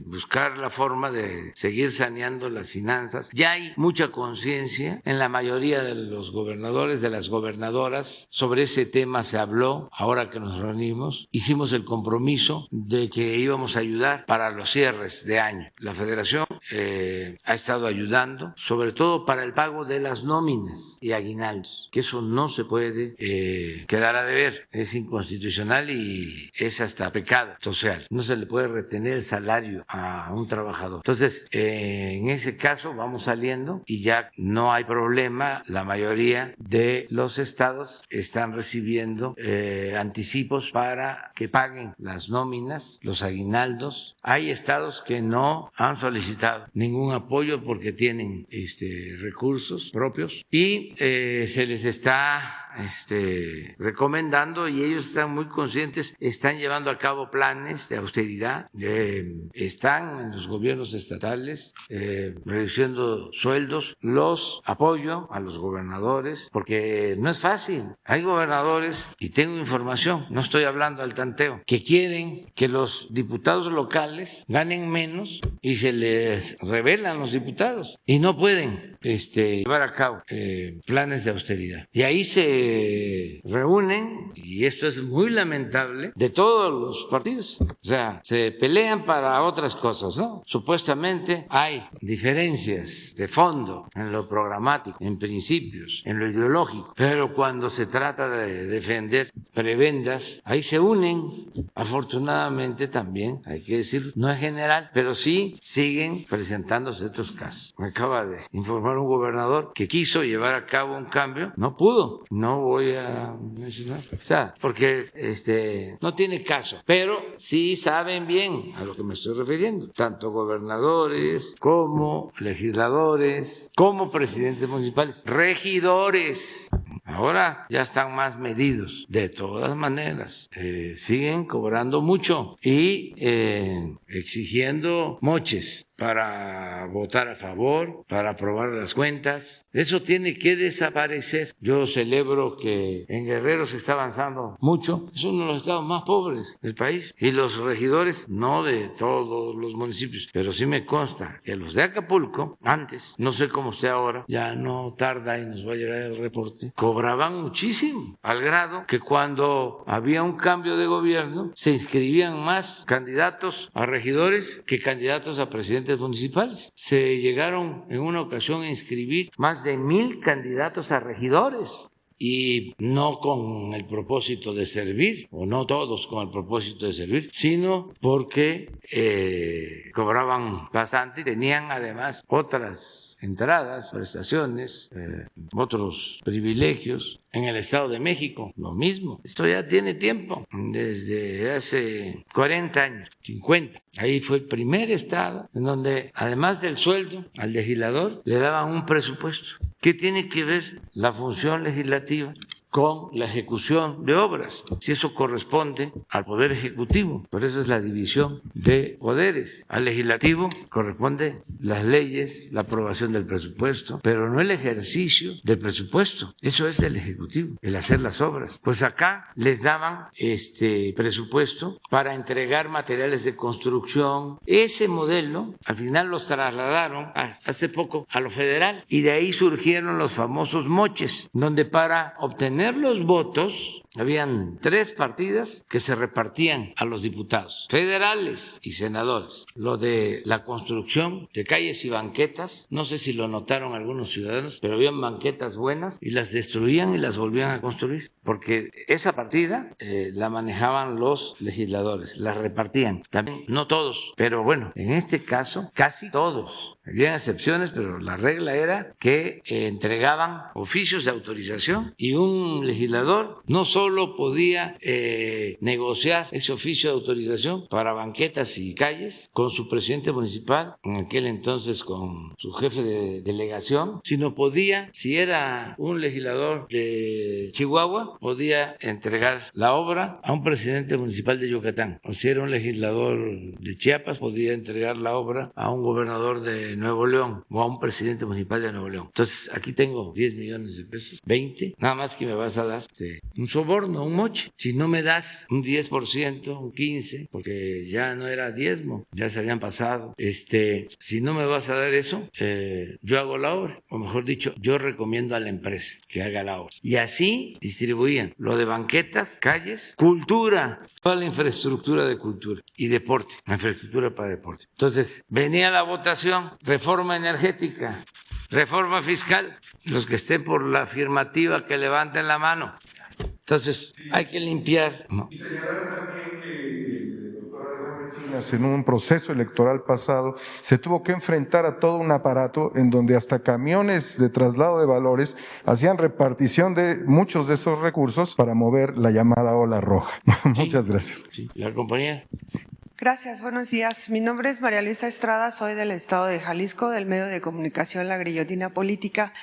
buscar la forma de seguir saneando las finanzas. Ya hay mucha conciencia en la mayoría de los gobernadores, de las gobernadoras. Sobre ese tema se habló ahora que nos reunimos. Hicimos el compromiso de que íbamos a ayudar para los cierres de año. La Federación ha estado ayudando, sobre todo para el pago de las nóminas y aguinaldos, que eso no se puede quedar a deber. Es inconstitucional y es hasta pecado social. No se le puede retener el salario a un trabajador. Entonces, en ese caso vamos saliendo y ya no hay problema. La mayoría de los estados están recibiendo anticipos para que paguen las nóminas, los aguinaldos. Hay estados que no han solicitado ningún apoyo porque tienen recursos propios y se les está recomendando, y ellos están muy conscientes, están llevando a cabo planes de austeridad, están en los gobiernos estatales reduciendo sueldos. Los apoyo a los gobernadores porque no es fácil. Hay gobernadores, y tengo información, no estoy hablando al tanteo, que quieren que los diputados locales ganen menos y se les rebelan los diputados y no pueden llevar a cabo planes de austeridad. Y ahí se reúnen, y esto es muy lamentable, de todos los partidos. O sea, se pelean para otras cosas, ¿no? Supuestamente hay diferencias de fondo en lo programático, en principios, en lo ideológico, pero cuando se trata de defender prebendas, ahí se unen. Afortunadamente también, hay que decir, no es general, pero sí siguen presentándose estos casos. Me acaba de informar un gobernador que quiso llevar a cabo un cambio, no pudo. No voy a mencionar, o sea, porque no tiene caso, pero sí saben bien a lo que me estoy refiriendo, tanto gobernadores como legisladores, como presidentes municipales, regidores. Ahora ya están más medidos. De todas maneras, siguen cobrando mucho y exigiendo moches. para votar a favor, para aprobar las cuentas. Eso tiene que desaparecer. Yo celebro que en Guerrero se está avanzando mucho. Es uno de los estados más pobres del país. Y los regidores, no de todos los municipios, pero sí me consta que los de Acapulco, antes, no sé cómo esté ahora, ya no tarda y nos va a llegar el reporte, cobraban muchísimo, al grado que cuando había un cambio de gobierno se inscribían más candidatos a regidores que candidatos a presidentes municipales. Se llegaron en una ocasión a inscribir más de 1,000 candidatos a regidores. Y no con el propósito de servir, o no todos con el propósito de servir, sino porque cobraban bastante y tenían además otras entradas, prestaciones, otros privilegios. En el Estado de México, lo mismo. Esto ya tiene tiempo, desde hace 40 años, 50. Ahí fue el primer estado en donde, además del sueldo al legislador, le daban un presupuesto. ¿Qué tiene que ver la función legislativa con la ejecución de obras? Si eso corresponde al Poder Ejecutivo. Por eso es la división de poderes. Al legislativo corresponde las leyes, la aprobación del presupuesto, pero no el ejercicio del presupuesto. Eso es del Ejecutivo, el hacer las obras. Pues acá les daban presupuesto para entregar materiales de construcción. Ese modelo, al final los trasladaron hace poco a lo federal y de ahí surgieron los famosos moches, donde para obtener los votos habían 3 partidas que se repartían a los diputados federales y senadores. Lo de la construcción de calles y banquetas, no sé si lo notaron algunos ciudadanos, pero habían banquetas buenas y las destruían y las volvían a construir, porque esa partida la manejaban los legisladores, la repartían. También, no todos, pero bueno, en este caso casi todos. Había excepciones, pero la regla era que entregaban oficios de autorización y un legislador no solo podía negociar ese oficio de autorización para banquetas y calles con su presidente municipal, en aquel entonces con su jefe de delegación, sino podía, si era un legislador de Chihuahua, podía entregar la obra a un presidente municipal de Yucatán. O si era un legislador de Chiapas, podía entregar la obra a un gobernador de Nuevo León o a un presidente municipal de Nuevo León. Entonces, aquí tengo 10 millones de pesos, 20, nada más que me vas a dar un soborno, un moche. Si no me das un 10%, un 15%, porque ya no era diezmo, ya se habían pasado, si no me vas a dar eso, yo hago la obra, o mejor dicho, yo recomiendo a la empresa que haga la obra. Y así distribuían lo de banquetas, calles, cultura, toda la infraestructura de cultura y deporte, la infraestructura para deporte. Entonces, venía la votación, reforma energética, reforma fiscal, los que estén por la afirmativa que levanten la mano. Entonces, hay que limpiar, ¿no? Y señalar también que el doctor Alejandro Encinas, en un proceso electoral pasado, se tuvo que enfrentar a todo un aparato en donde hasta camiones de traslado de valores hacían repartición de muchos de esos recursos para mover la llamada ola roja. Sí. Muchas gracias. Sí. La compañía. Gracias, buenos días. Mi nombre es María Luisa Estrada, soy del estado de Jalisco, del medio de comunicación La Grillotina Política.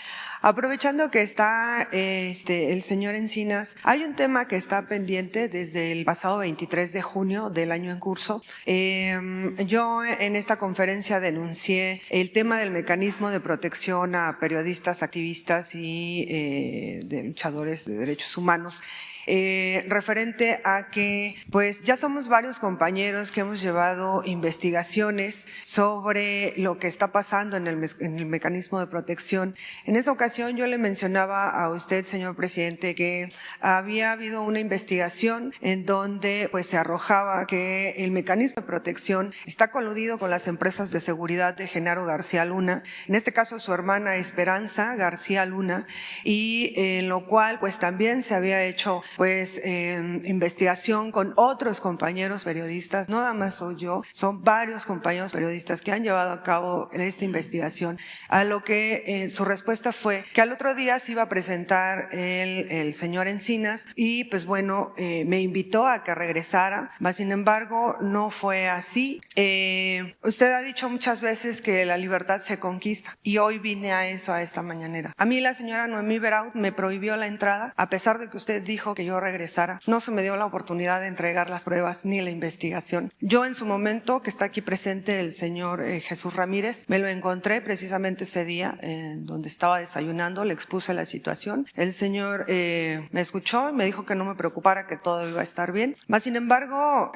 Aprovechando que está el señor Encinas, hay un tema que está pendiente desde el pasado 23 de junio del año en curso. Yo en esta conferencia denuncié el tema del mecanismo de protección a periodistas, activistas y de luchadores de derechos humanos. Referente a que pues ya somos varios compañeros que hemos llevado investigaciones sobre lo que está pasando en el mecanismo de protección. En esa ocasión yo le mencionaba a usted, señor presidente, que había habido una investigación en donde pues se arrojaba que el mecanismo de protección está coludido con las empresas de seguridad de Genaro García Luna, en este caso su hermana Esperanza García Luna, y en lo cual pues también se había hecho pues investigación con otros compañeros periodistas, no nada más soy yo, son varios compañeros periodistas que han llevado a cabo esta investigación, a lo que su respuesta fue que al otro día se iba a presentar el señor Encinas y pues bueno, me invitó a que regresara, mas sin embargo no fue así. Usted ha dicho muchas veces que la libertad se conquista y hoy vine a eso, a esta mañanera. A mí la señora Noemí Beraud me prohibió la entrada, a pesar de que usted dijo que yo regresara. No se me dio la oportunidad de entregar las pruebas ni la investigación. Yo en su momento, que está aquí presente el señor Jesús Ramírez, me lo encontré precisamente ese día en donde estaba desayunando, le expuse la situación. El señor me escuchó y me dijo que no me preocupara, que todo iba a estar bien. Más sin embargo,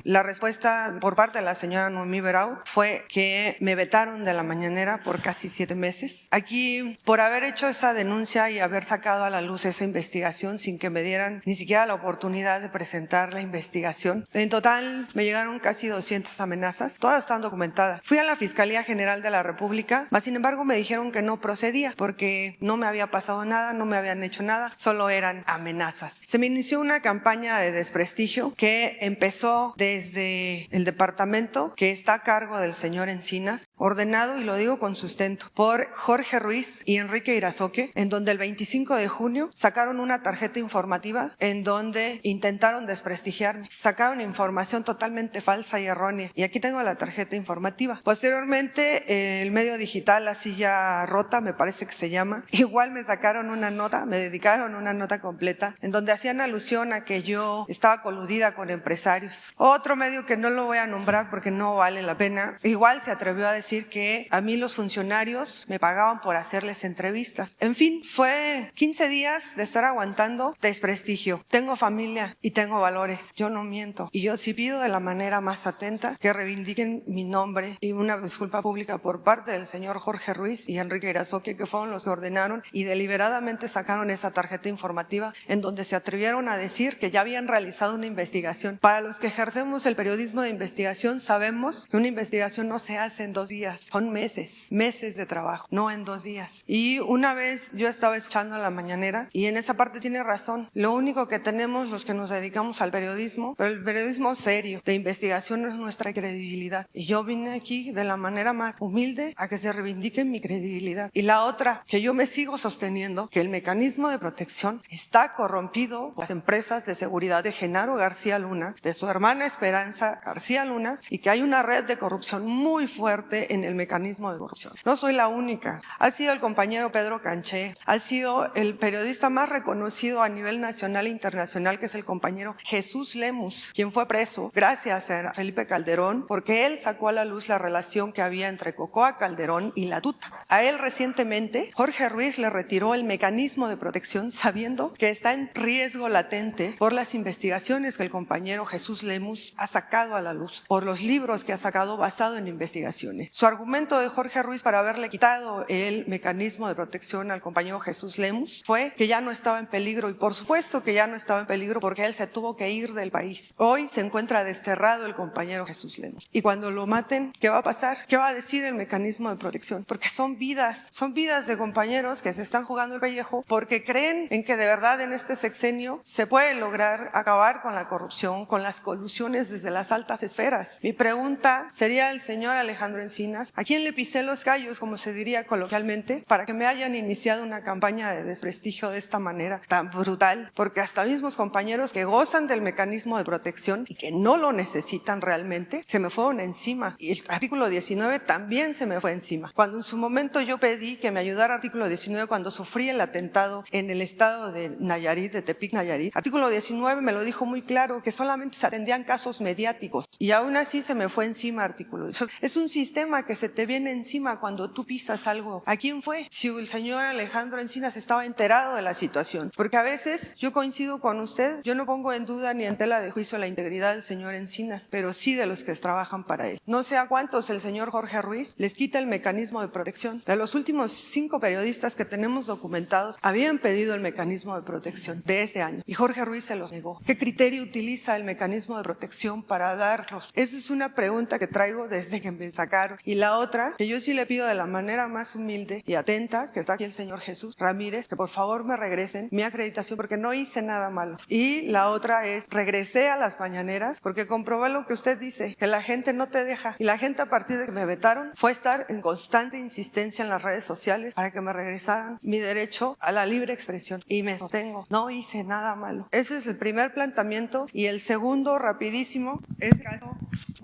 la respuesta por parte de la señora Noemí Beraud fue que me vetaron de la mañanera por casi 7 meses. Aquí, por haber hecho esa denuncia y haber sacado a la luz esa investigación sin que me dieran ni siquiera la oportunidad de presentar la investigación, en total me llegaron casi 200 amenazas, todas están documentadas. Fui a la Fiscalía General de la República, mas sin embargo me dijeron que no procedía porque no me había pasado nada, no me habían hecho nada, solo eran amenazas. Se me inició una campaña de desprestigio que empezó desde el departamento que está a cargo del señor Encinas, ordenado, y lo digo con sustento, por Jorge Ruiz y Enrique Irazoque, en donde el 25 de junio sacaron una tarjeta informativa en donde intentaron desprestigiarme. Sacaron información totalmente falsa y errónea. Y aquí tengo la tarjeta informativa. Posteriormente, el medio digital, La Silla Rota, me parece que se llama, igual me sacaron una nota, me dedicaron una nota completa, en donde hacían alusión a que yo estaba coludida con empresarios. Otro medio que no lo voy a nombrar porque no vale la pena, igual se atrevió a decir que a mí los funcionarios me pagaban por hacerles entrevistas. En fin, fue 15 días de estar aguantando desprestigio. Tengo familia y tengo valores, yo no miento. Y yo sí pido de la manera más atenta que reivindiquen mi nombre y una disculpa pública por parte del señor Jorge Ruiz y Enrique Irazoque, que fueron los que ordenaron y deliberadamente sacaron esa tarjeta informativa en donde se atrevieron a decir que ya habían realizado una investigación. Para los que ejercemos el periodismo de investigación sabemos que una investigación no se hace en 2 días, son meses de trabajo, no en 2 días. Y una vez yo estaba escuchando la mañanera y en esa parte tiene razón. Lo único que tenemos los que nos dedicamos al periodismo, pero el periodismo serio de investigación es nuestra credibilidad. Y yo vine aquí de la manera más humilde a que se reivindique mi credibilidad. Y la otra, que yo me sigo sosteniendo, que el mecanismo de protección está corrompido por las empresas de seguridad de Genaro García Luna, de su hermana Esperanza García Luna, y que hay una red de corrupción muy fuerte en el mecanismo de corrupción. No soy la única. Ha sido el compañero Pedro Canché, ha sido el periodista más reconocido a nivel nacional e internacional, que es el compañero Jesús Lemus, quien fue preso gracias a Felipe Calderón, porque él sacó a la luz la relación que había entre Cocoa Calderón y la Tuta. A él recientemente Jorge Ruiz le retiró el mecanismo de protección sabiendo que está en riesgo latente por las investigaciones que el compañero Jesús Lemus ha sacado a la luz, por los libros que ha sacado basado en investigaciones. Su argumento de Jorge Ruiz para haberle quitado el mecanismo de protección al compañero Jesús Lemus fue que ya no estaba en peligro, y por supuesto que ya no estaba en peligro porque él se tuvo que ir del país. Hoy se encuentra desterrado el compañero Jesús Lemus. Y cuando lo maten, ¿qué va a pasar? ¿Qué va a decir el mecanismo de protección? Porque son vidas de compañeros que se están jugando el pellejo porque creen en que de verdad en este sexenio se puede lograr acabar con la corrupción, con las colusiones desde las altas esferas. Mi pregunta sería al señor Alejandro Encinas, ¿a quién le pisé los callos, como se diría coloquialmente, para que me hayan iniciado una campaña de desprestigio de esta manera tan brutal? Porque hasta mismos compañeros que gozan del mecanismo de protección y que no lo necesitan realmente, se me fueron encima. Y el artículo 19 también se me fue encima. Cuando en su momento yo pedí que me ayudara artículo 19 cuando sufrí el atentado en el estado de Nayarit, de Tepic, Nayarit, artículo 19 me lo dijo muy claro, que solamente se atendían casos mediáticos, y aún así se me fue encima artículo. Es un sistema que se te viene encima cuando tú pisas algo. ¿A quién fue? Si el señor Alejandro Encinas estaba enterado de la situación, porque a veces yo coincido con usted, yo no pongo en duda ni en tela de juicio la integridad del señor Encinas, pero sí de los que trabajan para él. No sé a cuántos el señor Jorge Ruiz les quita el mecanismo de protección. De los últimos 5 periodistas que tenemos documentados habían pedido el mecanismo de protección de ese año y Jorge Ruiz se los negó. ¿Qué criterio utiliza el mecanismo de protección para darlos? Esa es una pregunta que traigo desde que me sacaron. Y la otra, que yo sí le pido de la manera más humilde y atenta, que está aquí el señor Jesús Ramírez, que por favor me regresen mi acreditación porque no hice nada malo. Y la otra es, regresé a las mañaneras porque comprobé lo que usted dice, que la gente no te deja. Y la gente, a partir de que me vetaron, fue estar en constante insistencia en las redes sociales para que me regresaran mi derecho a la libre expresión. Y me sostengo, no hice nada malo. Ese es el primer planteamiento. Y el segundo, rapidísimo, es el caso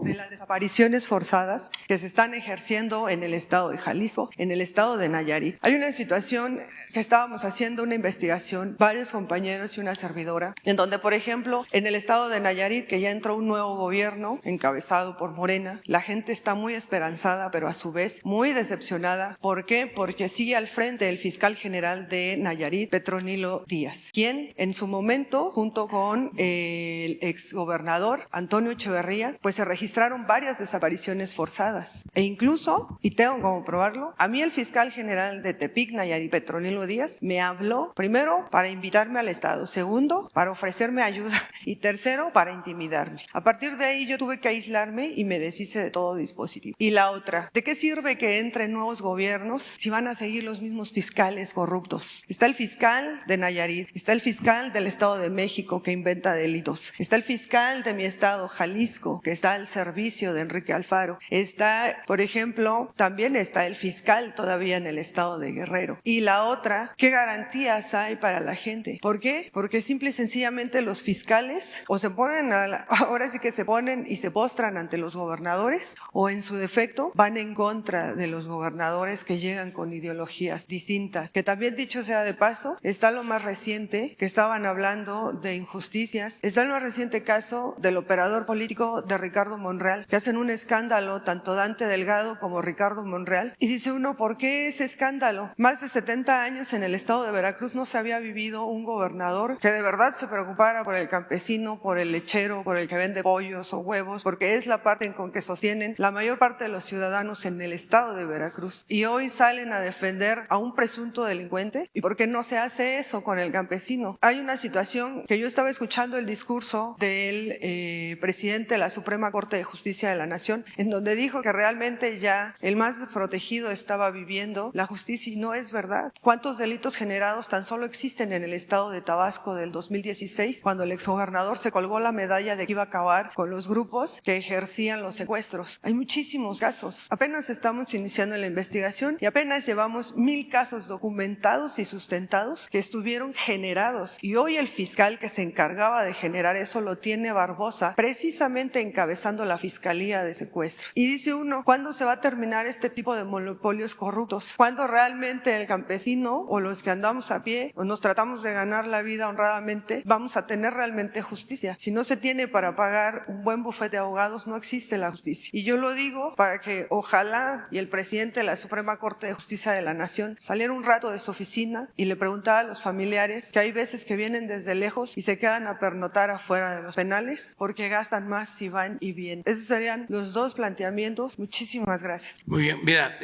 de las desapariciones forzadas que se están ejerciendo en el estado de Jalisco, en el estado de Nayarit. Hay una situación que estábamos haciendo una investigación, varios compañeros y una servidora, en donde, por ejemplo, en el estado de Nayarit, que ya entró un nuevo gobierno encabezado por Morena, la gente está muy esperanzada, pero a su vez muy decepcionada. ¿Por qué? Porque sigue al frente el fiscal general de Nayarit, Petronilo Díaz, quien en su momento, junto con el exgobernador Antonio Echeverría, pues se registraron varias desapariciones forzadas. E incluso, y tengo como probarlo, a mí el fiscal general de Tepic, Nayarit, Petronilo Díaz, me habló primero para invitarme al estado, segundo para ofrecerme ayuda y tercero para intimidarme. A partir de ahí yo tuve que aislarme y me deshice de todo dispositivo. Y la otra, ¿de qué sirve que entren nuevos gobiernos si van a seguir los mismos fiscales corruptos? Está el fiscal de Nayarit, está el fiscal del Estado de México que inventa delitos, está el fiscal de mi estado, Jalisco, que está al servicio de Enrique Alfaro, está, por ejemplo, también está el fiscal todavía en el estado de Guerrero. Y la otra, ¿qué garantías hay para la gente? ¿Por qué? Porque simple y sencillamente los fiscales o se ponen, ahora sí que se ponen y se postran ante los gobernadores, o en su defecto van en contra de los gobernadores que llegan con ideologías distintas. Que también, dicho sea de paso, está lo más reciente, que estaban hablando de injusticias, está el más reciente caso del operador político de Ricardo Monreal, que hacen un escándalo, tanto Dante Delgado como Ricardo Monreal, y dice uno, ¿por qué ese escándalo? Más de 70 años en el estado de Veracruz no se había vivido un gobernador que de verdad se preocupara por el campesino, por el lechero, por el que vende pollos o huevos, porque es la parte con que sostienen la mayor parte de los ciudadanos en el estado de Veracruz. Y hoy salen a defender a un presunto delincuente. ¿Y por qué no se hace eso con el campesino? Hay una situación que yo estaba escuchando el discurso del presidente de la Suprema Corte de Justicia de la Nación, en donde dijo que realmente ya el más protegido estaba viviendo la justicia, y no es verdad. ¿Cuántos delitos generados tan solo existen en el estado de Tabasco del 2016, cuando el exgobernador se colgó la medalla de que iba a acabar con los grupos que ejercían los secuestros? Hay muchísimos casos. Apenas estamos iniciando la investigación y apenas llevamos 1000 casos documentados y sustentados que estuvieron generados. Y hoy el fiscal que se encargaba de generar eso lo tiene Barbosa, precisamente encabezando la Fiscalía de Secuestros. Y dice uno, ¿cuándo se va a terminar este tipo de monopolios corruptos? ¿Cuándo realmente el campesino o los que andamos a pie o nos tratamos de ganar la vida honradamente vamos a tener realmente justicia? Si no se tiene para pagar un buen bufete de abogados, no existe la justicia. Y yo lo digo para que ojalá y el presidente de la Suprema Corte de Justicia de la Nación saliera un rato de su oficina y le preguntara a los familiares que hay veces que vienen desde lejos y se quedan a pernotar afuera de los penales porque gastan más si van y vienen. Esos serían los dos planteamientos. Muchísimas gracias. Muy bien, mira,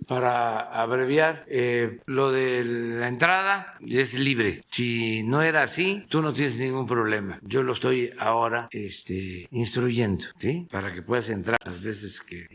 para abreviar, lo de la entrada es libre. Si no era así, tú no tienes ningún problema. Yo lo estoy ahora instruyendo, ¿sí? Para que puedas entrar las veces que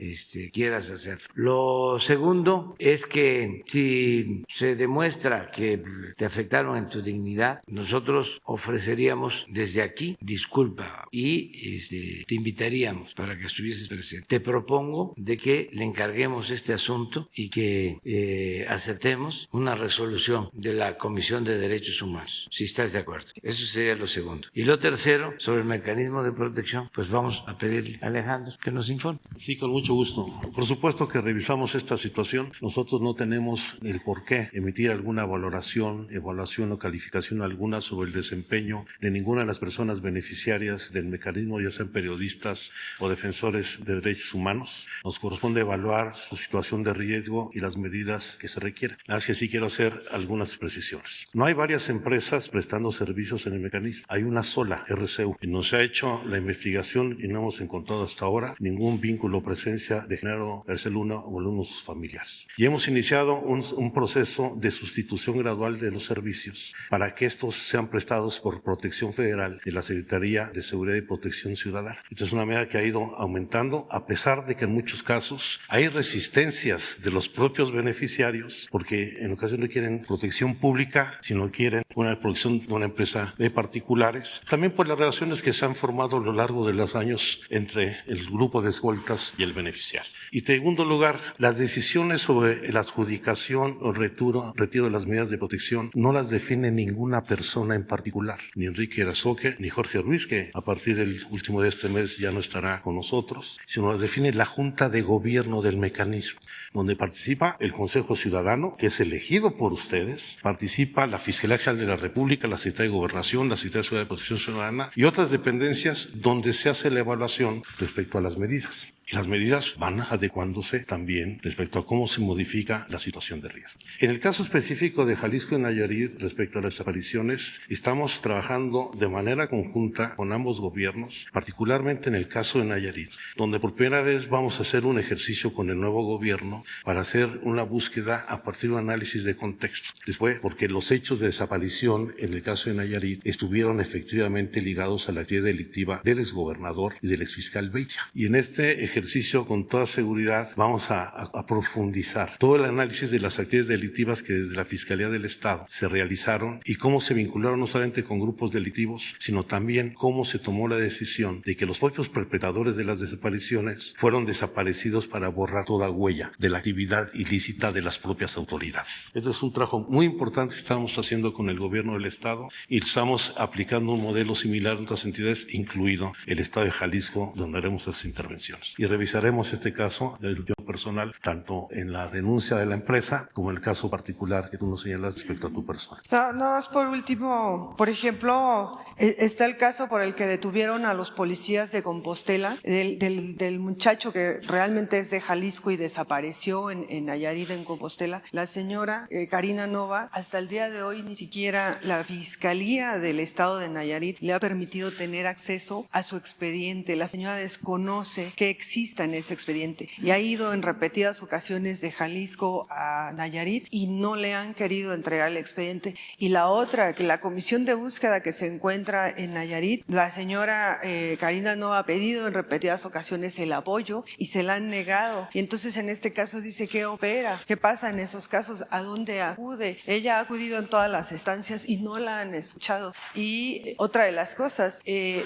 quieras hacer. Lo segundo es que si se demuestra que te afectaron en tu dignidad, nosotros ofreceríamos desde aquí disculpa y te invitaríamos para que estuvieses presente. Te propongo de que le encarguemos este asunto y que aceptemos una resolución de la Comisión de Derechos Humanos, si estás de acuerdo. Eso sería lo segundo. Y lo tercero, sobre el mecanismo de protección, pues vamos a pedirle a Alejandro que nos informe. Sí, con mucho gusto. Por supuesto que revisamos esta situación. Nosotros no tenemos el por qué emitir alguna valoración, evaluación o calificación alguna sobre el desempeño de ninguna de las personas beneficiarias del mecanismo, ya sean periodistas o defensores de derechos humanos. Nos corresponde evaluar su situación de riesgo y las medidas que se requieren. Así que sí quiero hacer algunas precisiones. No hay varias empresas prestando servicios en el mecanismo. Hay una sola, RCU. Y nos ha hecho la investigación y no hemos encontrado hasta ahora ningún vínculo o presencia de Genaro García Luna o algunos de sus familiares. Y hemos iniciado un proceso de sustitución gradual de los servicios para que estos sean prestados por Protección Federal de la Secretaría de Seguridad y Protección Ciudadana. Esta es una medida que ha ido aumentando, a pesar de que en muchos casos hay resistencias de los propios beneficiarios, porque en ocasiones no quieren protección pública, sino quieren una protección de una empresa de particulares. También por las relaciones que se han formado a lo largo de los años entre el grupo de escoltas y el beneficiario. Y en segundo lugar, las decisiones sobre la adjudicación o retiro de las medidas de protección no las define ninguna persona en particular, ni Enrique Erazoque, ni Jorge Ruiz, que a partir del último de este mes ya no estará con nosotros, sino las define la Junta de Gobierno del mecanismo, donde participa el Consejo Ciudadano, que es elegido por ustedes, participa la Fiscalía General de la República, la Secretaría de Gobernación, la Secretaría de Seguridad y Protección Ciudadana y otras dependencias donde se hace la evaluación respecto a las medidas. Y las medidas van adecuándose también respecto a cómo se modifica la situación de riesgo. En el caso específico de Jalisco y Nayarit, respecto a las desapariciones, estamos trabajando de manera conjunta con ambos gobiernos, particularmente en el caso de Nayarit, donde por primera vez vamos a hacer un ejercicio con el nuevo gobierno para hacer una búsqueda a partir de un análisis de contexto. Después, porque los hechos de desaparición en el caso de Nayarit estuvieron efectivamente ligados a la actividad delictiva del exgobernador y del exfiscal Beitia. Y en este ejercicio, con toda seguridad, vamos a profundizar todo el análisis de las actividades delictivas que desde la Fiscalía del Estado se realizaron y cómo se vincularon no solamente con grupos delictivos, sino también cómo se tomó la decisión de que los propios perpetradores de las desapariciones fueron desaparecidos para borrar toda huella de la actividad ilícita de las propias autoridades. Este es un trabajo muy importante que estamos haciendo con el gobierno del Estado y estamos aplicando un modelo similar en otras entidades, incluido el Estado de Jalisco, donde haremos esas intervenciones. Y revisaremos este caso del yo personal, tanto en la denuncia de la empresa como en el caso particular que tú nos señalas respecto a tu persona. No, es por último, por ejemplo, está el caso por el que detuvieron a los policías de Compostela, del muchacho que realmente es de Jalisco y desapareció en Nayarit, en Compostela. La señora Karina Nova, hasta el día de hoy ni siquiera la Fiscalía del Estado de Nayarit le ha permitido tener acceso a su expediente. La señora desconoce que exista en ese expediente y ha ido en repetidas ocasiones de Jalisco a Nayarit y no le han querido entregar el expediente. Y la otra, que la comisión de búsqueda que se encuentra en Nayarit, la señora Karina Nova ha pedido en repetidas ocasiones el apoyo y se la han negado. Y entonces en este caso dice, ¿qué opera? ¿Qué pasa en esos casos? ¿A dónde acude? Ella ha acudido en todas las estancias y no la han escuchado. Y otra de las cosas,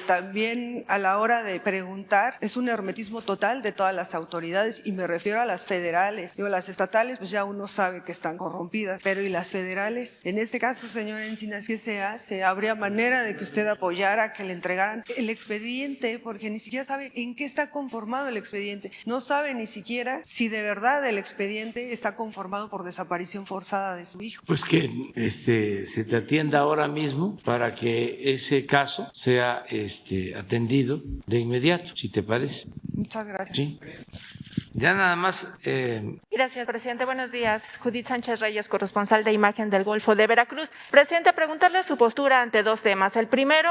también a la hora de preguntar, es un hermetismo total de todas las autoridades y me refiero a las federales. Digo, las estatales pues ya uno sabe que están corrompidas, pero ¿y las federales? En este caso, señor Encinas, ¿qué se hace? ¿Habría manera de que usted apoyara que le entregaran el expediente? Porque ni siquiera sabe en qué está conformado el expediente. No sabe ni siquiera si de verdad el expediente está conformado por desaparición forzada de su hijo. Pues que se te atienda ahora mismo para que ese caso sea atendido de inmediato, si te parece. Muchas gracias. Sí. Ya nada más. Gracias, presidente. Buenos días. Judith Sánchez Reyes, corresponsal de Imagen del Golfo de Veracruz. Presidente, preguntarle su postura ante dos temas. El primero,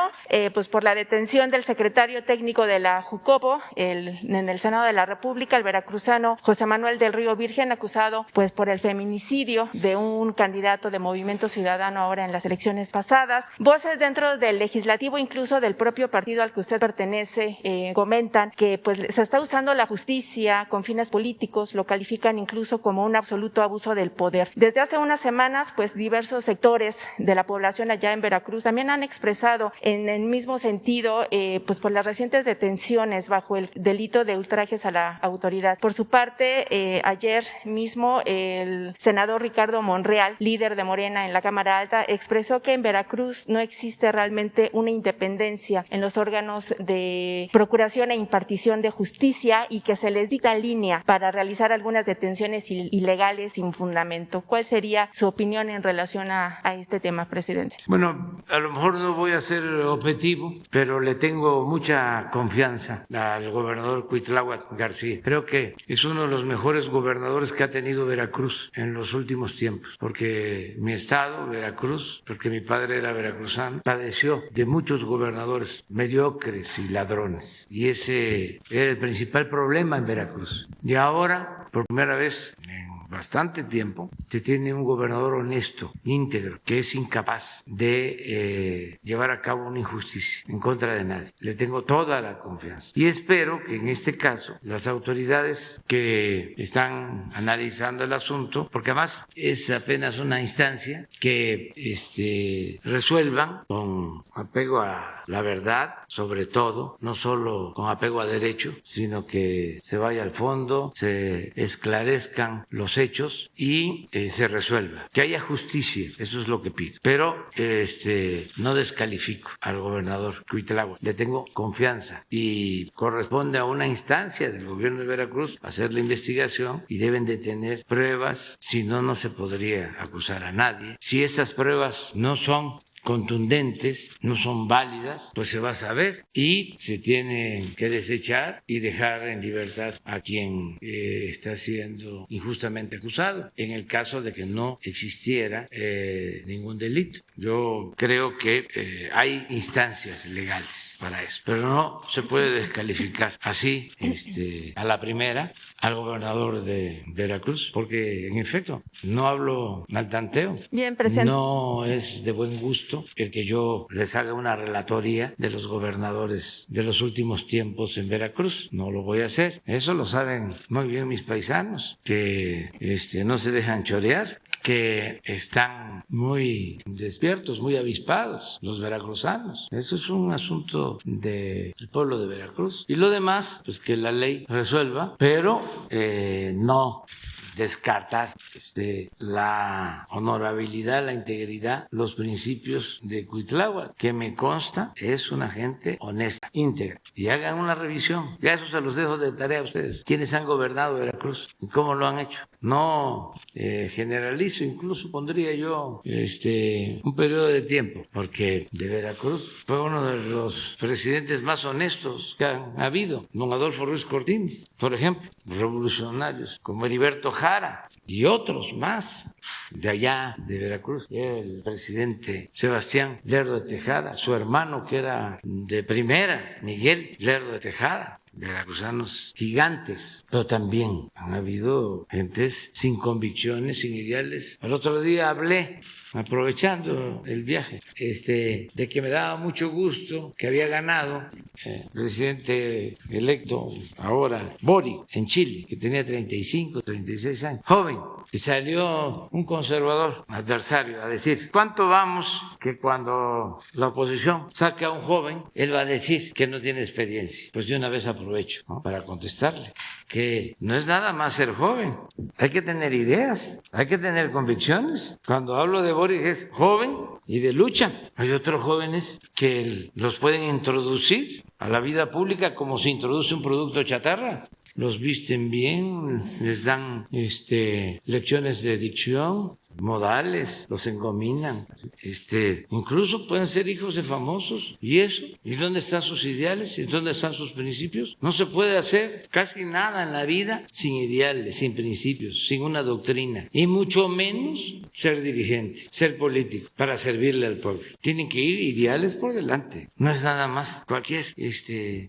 pues por la detención del secretario técnico de la Jucopo en el Senado de la República, el veracruzano José Manuel del Río Virgen, acusado pues por el feminicidio de un candidato de Movimiento Ciudadano ahora en las elecciones pasadas. Voces dentro del legislativo, incluso del propio partido al que usted pertenece, comentan que pues se está usando la justicia con fines políticos, lo califican incluso como un absoluto abuso del poder. Desde hace unas semanas, pues diversos sectores de la población allá en Veracruz también han expresado en el mismo sentido, pues por las recientes detenciones bajo el delito de ultrajes a la autoridad. Por su parte, ayer mismo el senador Ricardo Monreal, líder de Morena en la Cámara Alta, expresó que en Veracruz no existe realmente una independencia en los órganos de procuración e impartición de justicia y que se les dicta línea para realizar algunas detenciones ilegales sin fundamento. ¿Cuál sería su opinión en relación a este tema, presidente? Bueno, a lo mejor no voy a ser objetivo, pero le tengo mucha confianza al gobernador Cuitláhuac García. Creo que es uno de los mejores gobernadores que ha tenido Veracruz en los últimos tiempos, porque mi estado, Veracruz, porque mi padre era veracruzano, padeció de muchos gobernadores mediocres y ladrones, y ese era el principal problema en Veracruz. Y ahora, por primera vez en bastante tiempo, se tiene un gobernador honesto, íntegro, que es incapaz de llevar a cabo una injusticia en contra de nadie. Le tengo toda la confianza. Y espero que en este caso las autoridades que están analizando el asunto, porque además es apenas una instancia, que resuelvan con apego a la verdad, sobre todo, no solo con apego a derecho, sino que se vaya al fondo, se esclarezcan los hechos hechos y se resuelva, que haya justicia, eso es lo que pido. Pero no descalifico al gobernador Cuitlahua, le tengo confianza y corresponde a una instancia del gobierno de Veracruz hacer la investigación y deben de tener pruebas, si no, no se podría acusar a nadie. Si esas pruebas no son contundentes, no son válidas, pues se va a saber y se tiene que desechar y dejar en libertad a quien está siendo injustamente acusado, en el caso de que no existiera ningún delito. Yo creo que hay instancias legales para eso, pero no se puede descalificar así a la primera al gobernador de Veracruz, porque en efecto no hablo al tanteo. Bien, presidente. No es de buen gusto el que yo les haga una relatoría de los gobernadores de los últimos tiempos en Veracruz. No lo voy a hacer. Eso lo saben muy bien mis paisanos, que no se dejan chorear, que están muy despiertos, muy avispados, los veracruzanos. Eso es un asunto del pueblo de Veracruz. Y lo demás, pues que la ley resuelva, pero no descartar la honorabilidad, la integridad, los principios de Cuitlahua, que me consta es una gente honesta, íntegra. Y hagan una revisión. Ya eso se los dejo de tarea a ustedes. ¿Quiénes han gobernado Veracruz y cómo lo han hecho? No generalizo, incluso pondría yo un periodo de tiempo, porque de Veracruz fue uno de los presidentes más honestos que han habido, don Adolfo Ruiz Cortines, por ejemplo, revolucionarios como Heriberto Jara y otros más de allá de Veracruz, el presidente Sebastián Lerdo de Tejada, su hermano que era de primera, Miguel Lerdo de Tejada, veracruzanos gigantes, pero también han habido gentes sin convicciones, sin ideales. El otro día hablé, aprovechando el viaje, de que me daba mucho gusto que había ganado el presidente electo ahora, Boric, en Chile, que tenía 35, 36 años, joven, y salió un conservador adversario a decir, ¿cuánto vamos que cuando la oposición saque a un joven, él va a decir que no tiene experiencia? Pues de una vez aprovecho, ¿no?, para contestarle que no es nada más ser joven, hay que tener ideas, hay que tener convicciones. Cuando hablo de Boric es joven y de lucha. Hay otros jóvenes que los pueden introducir a la vida pública como se introduce un producto chatarra. Los visten bien, les dan lecciones de dicción, modales, los engominan, incluso pueden ser hijos de famosos. ¿Y eso? ¿Y dónde están sus ideales? ¿Y dónde están sus principios? No se puede hacer casi nada en la vida sin ideales, sin principios, sin una doctrina, y mucho menos ser dirigente, ser político para servirle al pueblo. Tienen que ir ideales por delante. No es nada más cualquier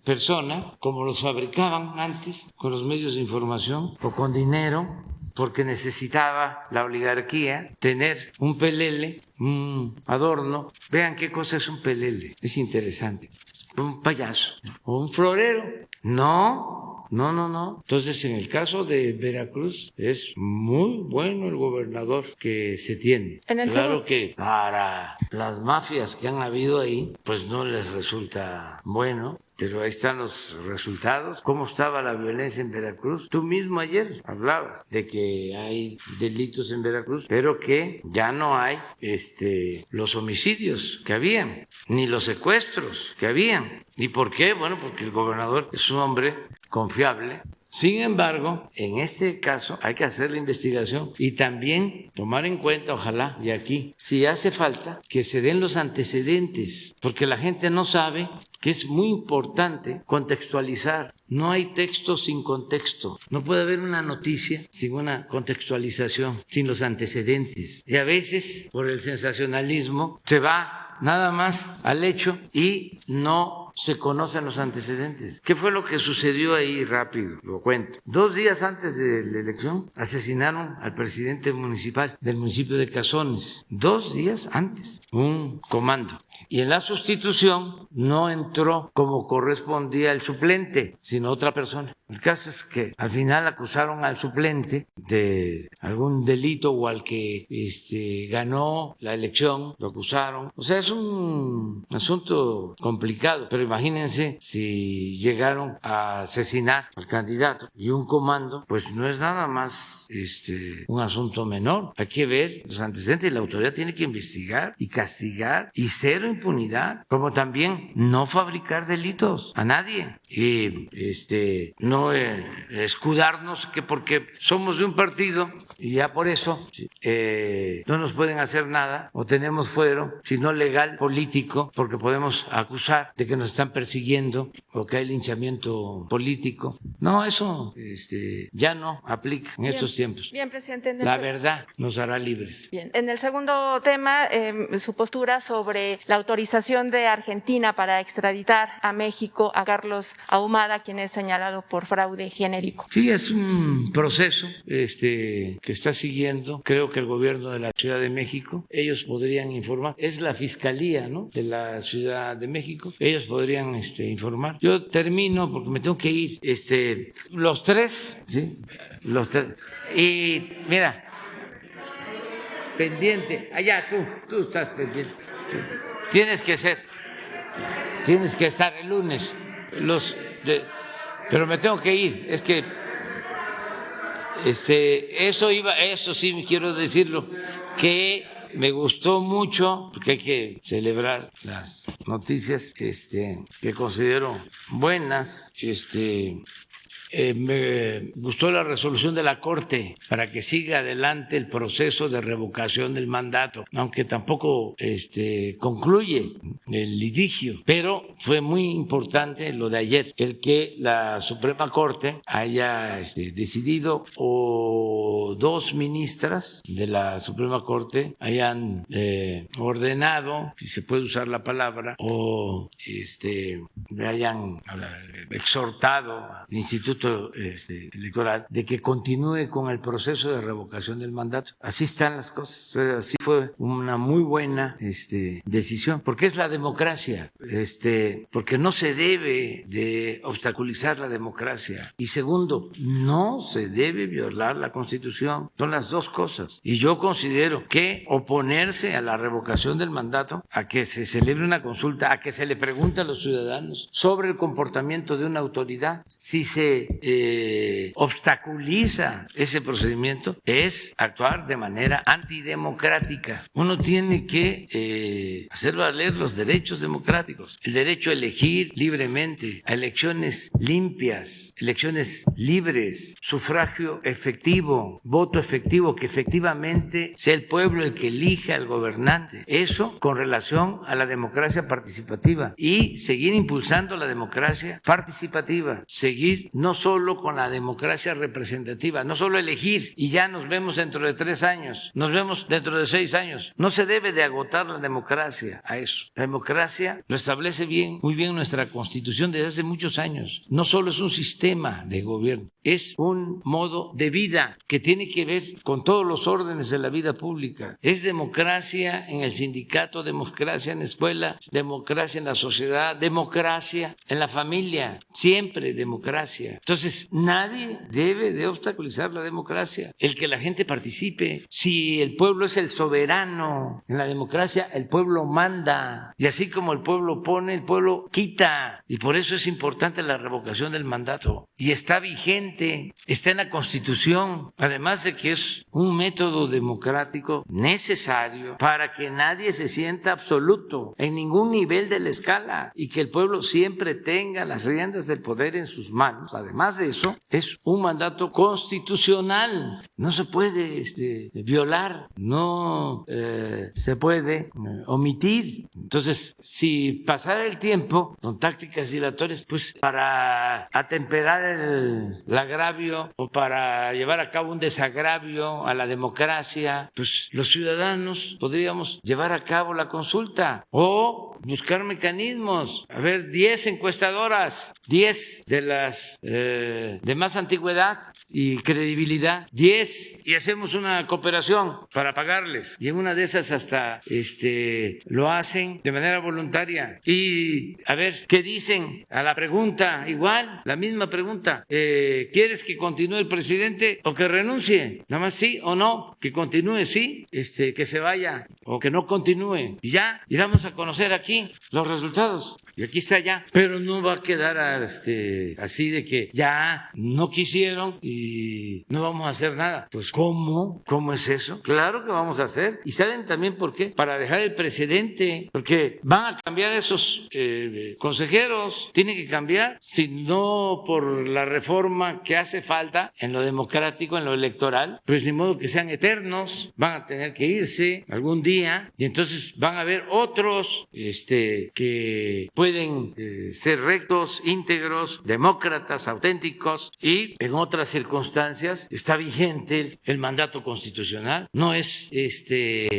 persona como los fabricaban antes con los medios de información o con dinero, porque necesitaba la oligarquía tener un pelele, un adorno. Vean qué cosa es un pelele, es interesante. Un payaso o un florero. No. Entonces, en el caso de Veracruz, es muy bueno el gobernador que se tiene. Claro que para las mafias que han habido ahí, pues no les resulta bueno. Pero ahí están los resultados. ¿Cómo estaba la violencia en Veracruz? Tú mismo ayer hablabas de que hay delitos en Veracruz, pero que ya no hay los homicidios que habían, ni los secuestros que habían. ¿Y por qué? Bueno, porque el gobernador es un hombre confiable. Sin embargo, en este caso hay que hacer la investigación y también tomar en cuenta, ojalá, y aquí, si hace falta, que se den los antecedentes, porque la gente no sabe que es muy importante contextualizar. No hay texto sin contexto. No puede haber una noticia sin una contextualización, sin los antecedentes. Y a veces, por el sensacionalismo, se va nada más al hecho y no se conocen los antecedentes. ¿Qué fue lo que sucedió ahí? Rápido, lo cuento. 2 días antes de la elección, asesinaron al presidente municipal del municipio de Cazones. 2 días antes. Un comando Y en la sustitución no entró como correspondía el suplente, sino otra persona. El caso es que al final acusaron al suplente de algún delito o al que ganó la elección, lo acusaron. O sea, es un asunto complicado, pero imagínense si llegaron a asesinar al candidato y un comando, pues no es nada más un asunto menor. Hay que ver los antecedentes y la autoridad tiene que investigar y castigar y cero impunidad, como también no fabricar delitos a nadie y no escudarnos que porque somos de un partido y ya por eso no nos pueden hacer nada o tenemos fuero, sino legal, político, porque podemos acusar de que nos están persiguiendo o que hay linchamiento político. No, eso ya no aplica en estos tiempos. Bien, presidente. La verdad nos hará libres. Bien. En el segundo tema, su postura sobre la autorización de Argentina para extraditar a México a Carlos Ahumada, quien es señalado por fraude genérico. Sí, es un proceso que está siguiendo, creo que el gobierno de la Ciudad de México, ellos podrían informar, es la Fiscalía, ¿no?, de la Ciudad de México, ellos podrían informar. Yo termino porque me tengo que ir. Los tres, ¿sí? Los tres. Y mira, pendiente, allá tú estás pendiente. Sí. Tienes que estar el lunes. Pero me tengo que ir, es que eso sí quiero decirlo, que me gustó mucho, porque hay que celebrar las noticias que considero buenas. Me gustó la resolución de la Corte para que siga adelante el proceso de revocación del mandato, aunque tampoco concluye el litigio, pero fue muy importante lo de ayer, el que la Suprema Corte haya decidido o dos ministras de la Suprema Corte hayan ordenado, si se puede usar la palabra, o me hayan exhortado al Instituto Electoral de que continúe con el proceso de revocación del mandato. Así están las cosas. Así fue una muy buena decisión, porque es la democracia, porque no se debe de obstaculizar la democracia. Y segundo, no se debe violar la Constitución. Son las dos cosas. Y yo considero que oponerse a la revocación del mandato, a que se celebre una consulta, a que se le pregunte a los ciudadanos sobre el comportamiento de una autoridad, si se obstaculiza ese procedimiento, es actuar de manera antidemocrática. Uno tiene que hacer valer los derechos democráticos, el derecho a elegir libremente, a elecciones limpias, elecciones libres, sufragio efectivo, voto efectivo, que efectivamente sea el pueblo el que elija al gobernante. Eso con relación a la democracia participativa, y seguir impulsando la democracia participativa, seguir no solo con la democracia representativa, no solo elegir y ya nos vemos dentro de 3 años, nos vemos dentro de 6 años. No se debe de agotar la democracia a eso. La democracia lo establece muy bien nuestra Constitución desde hace muchos años. No solo es un sistema de gobierno, es un modo de vida que tiene que ver con todos los órdenes de la vida pública. Es democracia en el sindicato, democracia en la escuela, democracia en la sociedad, democracia en la familia, siempre democracia. Entonces, nadie debe de obstaculizar la democracia, el que la gente participe. Si el pueblo es el soberano en la democracia, el pueblo manda, y así como el pueblo pone, el pueblo quita, y por eso es importante la revocación del mandato, y está vigente, está en la Constitución, además de que es un método democrático necesario para que nadie se sienta absoluto en ningún nivel de la escala, y que el pueblo siempre tenga las riendas del poder en sus manos. Además de eso, es un mandato constitucional, no se puede violar, no se puede omitir. Entonces, si pasara el tiempo con tácticas dilatorias, pues para atemperar el agravio o para llevar a cabo un desagravio a la democracia, pues los ciudadanos podríamos llevar a cabo la consulta, o buscar mecanismos. A ver, 10 encuestadoras, 10 de las de más antigüedad y credibilidad, 10, y hacemos una cooperación para pagarles. Y en una de esas hasta lo hacen de manera voluntaria. Y a ver, ¿qué dicen a la pregunta? Igual, la misma pregunta. ¿Quieres que continúe el presidente o que renuncie? Nada más sí o no, que continúe sí, que se vaya o que no continúe. Y ya, y vamos a conocer aquí los resultados. Y aquí está ya. Pero no va a quedar así de que ya no quisieron y no vamos a hacer nada. Pues ¿cómo? ¿Cómo es eso? Claro que vamos a hacer. ¿Y saben también por qué? Para dejar el precedente. Porque van a cambiar esos consejeros. Tienen que cambiar. Si no por la reforma que hace falta en lo democrático, en lo electoral, pues ni modo que sean eternos. Van a tener que irse algún día. Y entonces van a haber otros que pueden ser rectos, íntegros, demócratas, auténticos, y en otras circunstancias está vigente el mandato constitucional. No es desde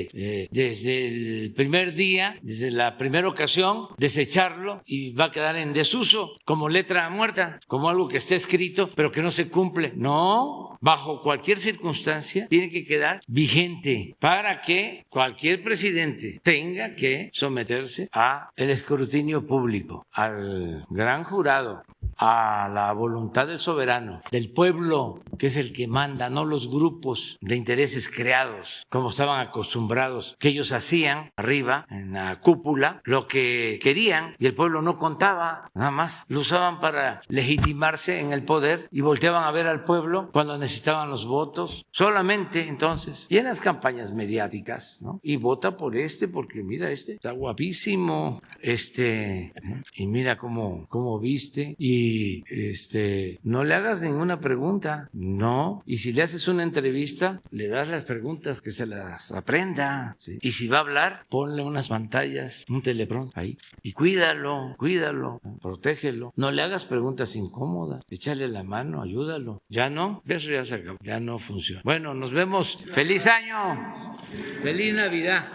el primer día, desde la primera ocasión, desecharlo y va a quedar en desuso, como letra muerta, como algo que está escrito pero que no se cumple. No, bajo cualquier circunstancia tiene que quedar vigente para que cualquier presidente tenga que someterse a el escrutinio público, al gran jurado, a la voluntad del soberano, del pueblo, que es el que manda, no los grupos de intereses creados, como estaban acostumbrados, que ellos hacían arriba, en la cúpula, lo que querían, y el pueblo no contaba, nada más, lo usaban para legitimarse en el poder y volteaban a ver al pueblo cuando necesitaban los votos, solamente entonces, y en las campañas mediáticas, ¿no? Y vota por porque mira, está guapísimo, y mira cómo viste, y no le hagas ninguna pregunta, no, y si le haces una entrevista, le das las preguntas, que se las aprenda, ¿sí? Y si va a hablar, ponle unas pantallas, un teleprompter ahí, y cuídalo, protégelo, no le hagas preguntas incómodas, échale la mano, ayúdalo, ya no, eso ya se acabó, ya no funciona. Bueno, nos vemos, feliz año, feliz Navidad.